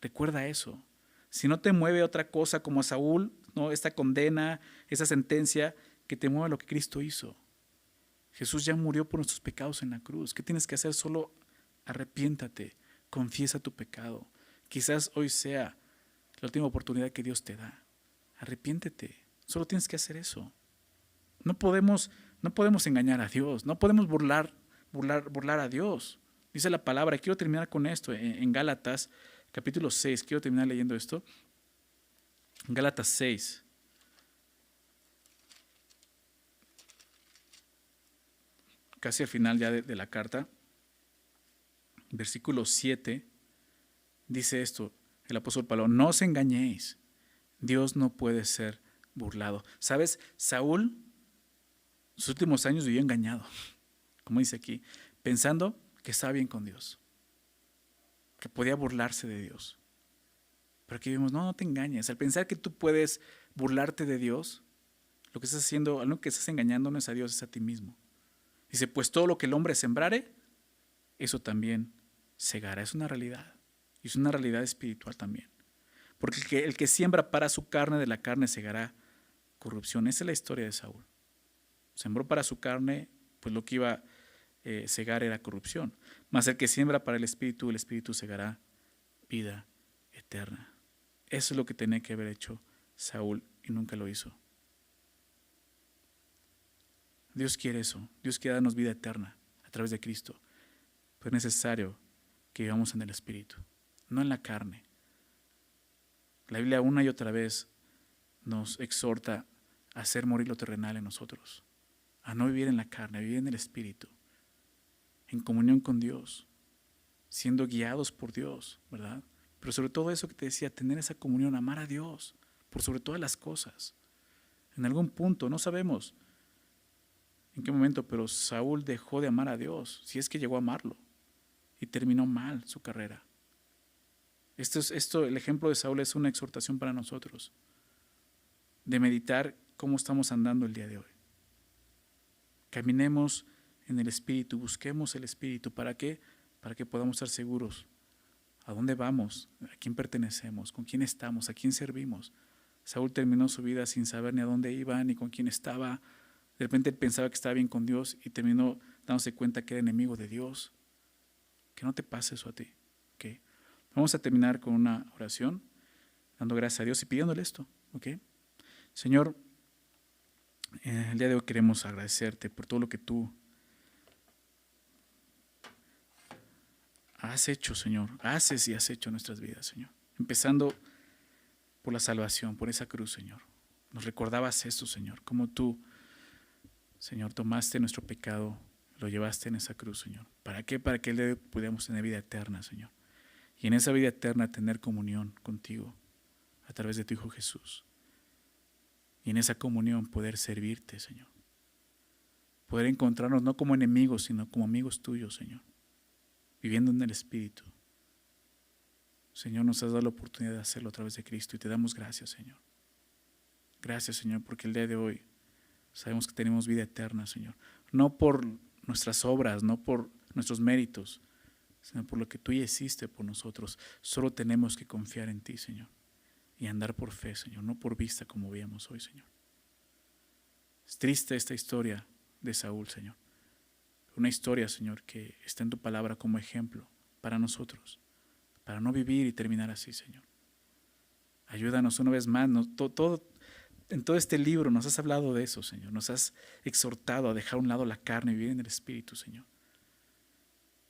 Recuerda eso. Si no te mueve otra cosa como a Saúl, ¿no? Esta condena, esa sentencia, que te mueva lo que Cristo hizo. Jesús ya murió por nuestros pecados en la cruz. ¿Qué tienes que hacer? Solo arrepiéntate, confiesa tu pecado. Quizás hoy sea la última oportunidad que Dios te da. Arrepiéntete. Solo tienes que hacer eso. No podemos engañar a Dios. No podemos burlar a Dios. Dice la palabra. Quiero terminar con esto en Gálatas capítulo 6. Quiero terminar leyendo esto. Gálatas 6. Casi al final ya de la carta. Versículo 7. Dice esto el apóstol Pablo: no os engañéis. Dios no puede ser burlado. ¿Sabes? Saúl, sus últimos años vivió engañado, como dice aquí, pensando que estaba bien con Dios, que podía burlarse de Dios. Pero aquí vemos, no te engañes. Al pensar que tú puedes burlarte de Dios, lo que estás haciendo, lo que estás engañando no es a Dios, es a ti mismo. Dice, pues todo lo que el hombre sembrare, eso también segará. Es una realidad. Y es una realidad espiritual también. Porque el que siembra para su carne, de la carne segará corrupción. Esa es la historia de Saúl. Sembró para su carne, pues lo que iba a segar era corrupción. Mas el que siembra para el espíritu segará vida eterna. Eso es lo que tenía que haber hecho Saúl y nunca lo hizo. Dios quiere eso. Dios quiere darnos vida eterna a través de Cristo. Pero es necesario que vivamos en el espíritu, no en la carne. La Biblia una y otra vez nos exhorta a hacer morir lo terrenal en nosotros, a no vivir en la carne, a vivir en el espíritu, en comunión con Dios, siendo guiados por Dios, ¿verdad? Pero sobre todo eso que te decía, tener esa comunión, amar a Dios por sobre todas las cosas. En algún punto, no sabemos en qué momento, pero Saúl dejó de amar a Dios, si es que llegó a amarlo, y terminó mal su carrera. El ejemplo de Saúl es una exhortación para nosotros, de meditar cómo estamos andando el día de hoy. Caminemos en el Espíritu, busquemos el Espíritu. ¿Para qué? Para que podamos estar seguros a dónde vamos, a quién pertenecemos, con quién estamos, a quién servimos. Saúl terminó su vida sin saber ni a dónde iba, ni con quién estaba. De repente él pensaba que estaba bien con Dios y terminó dándose cuenta que era enemigo de Dios. Que no te pase eso a ti. ¿Okay? Vamos a terminar con una oración, dando gracias a Dios y pidiéndole esto. ¿Okay? Señor, el día de hoy queremos agradecerte por todo lo que tú has hecho, Señor. Haces y has hecho en nuestras vidas, Señor. Empezando por la salvación, por esa cruz, Señor. Nos recordabas esto, Señor, como tú, Señor, tomaste nuestro pecado, lo llevaste en esa cruz, Señor. ¿Para qué? Para que el día de hoy pudiéramos tener vida eterna, Señor. Y en esa vida eterna tener comunión contigo a través de tu Hijo Jesús. Y en esa comunión poder servirte, Señor. Poder encontrarnos no como enemigos, sino como amigos tuyos, Señor. Viviendo en el Espíritu. Señor, nos has dado la oportunidad de hacerlo a través de Cristo y te damos gracias, Señor. Gracias, Señor, porque el día de hoy sabemos que tenemos vida eterna, Señor. No por nuestras obras, no por nuestros méritos, sino por lo que tú ya hiciste por nosotros. Solo tenemos que confiar en ti, Señor, y andar por fe, Señor, no por vista como veíamos hoy, Señor. Es triste esta historia de Saúl, Señor. Una historia, Señor, que está en tu palabra como ejemplo para nosotros, para no vivir y terminar así, Señor. Ayúdanos una vez más. En todo este libro nos has hablado de eso, Señor. Nos has exhortado a dejar a un lado la carne y vivir en el Espíritu, Señor.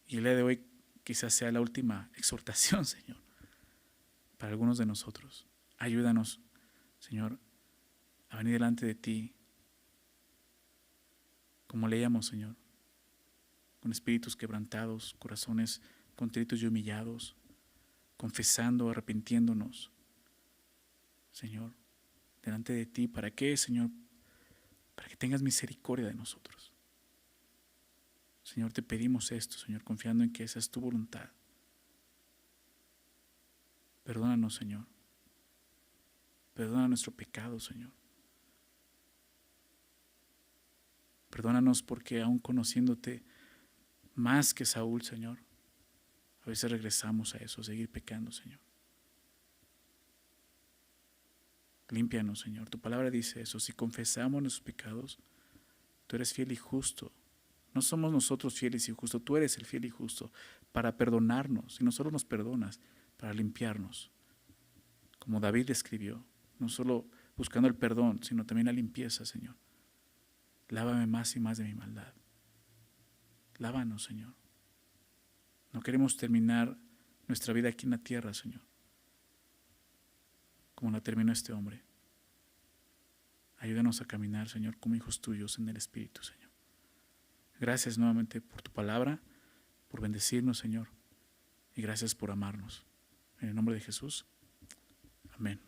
Y el día de hoy quizás sea la última exhortación, Señor, para algunos de nosotros. Ayúdanos, Señor, a venir delante de ti, como leíamos, Señor, con espíritus quebrantados, corazones contritos y humillados, confesando, arrepintiéndonos, Señor, delante de ti. ¿Para qué, Señor? Para que tengas misericordia de nosotros. Señor, te pedimos esto, Señor, confiando en que esa es tu voluntad. Perdónanos, Señor. Perdona nuestro pecado, Señor. Perdónanos porque aún conociéndote más que Saúl, Señor, a veces regresamos a eso, a seguir pecando, Señor. Límpianos, Señor. Tu palabra dice eso. Si confesamos nuestros pecados, tú eres fiel y justo. No somos nosotros fieles y justos. Tú eres el fiel y justo para perdonarnos. Y no solo nos perdonas, para limpiarnos. Como David escribió, no solo buscando el perdón, sino también la limpieza, Señor. Lávame más y más de mi maldad. Lávanos, Señor. No queremos terminar nuestra vida aquí en la tierra, Señor, como la terminó este hombre. Ayúdanos a caminar, Señor, como hijos tuyos en el Espíritu, Señor. Gracias nuevamente por tu palabra, por bendecirnos, Señor, y gracias por amarnos. En el nombre de Jesús. Amén.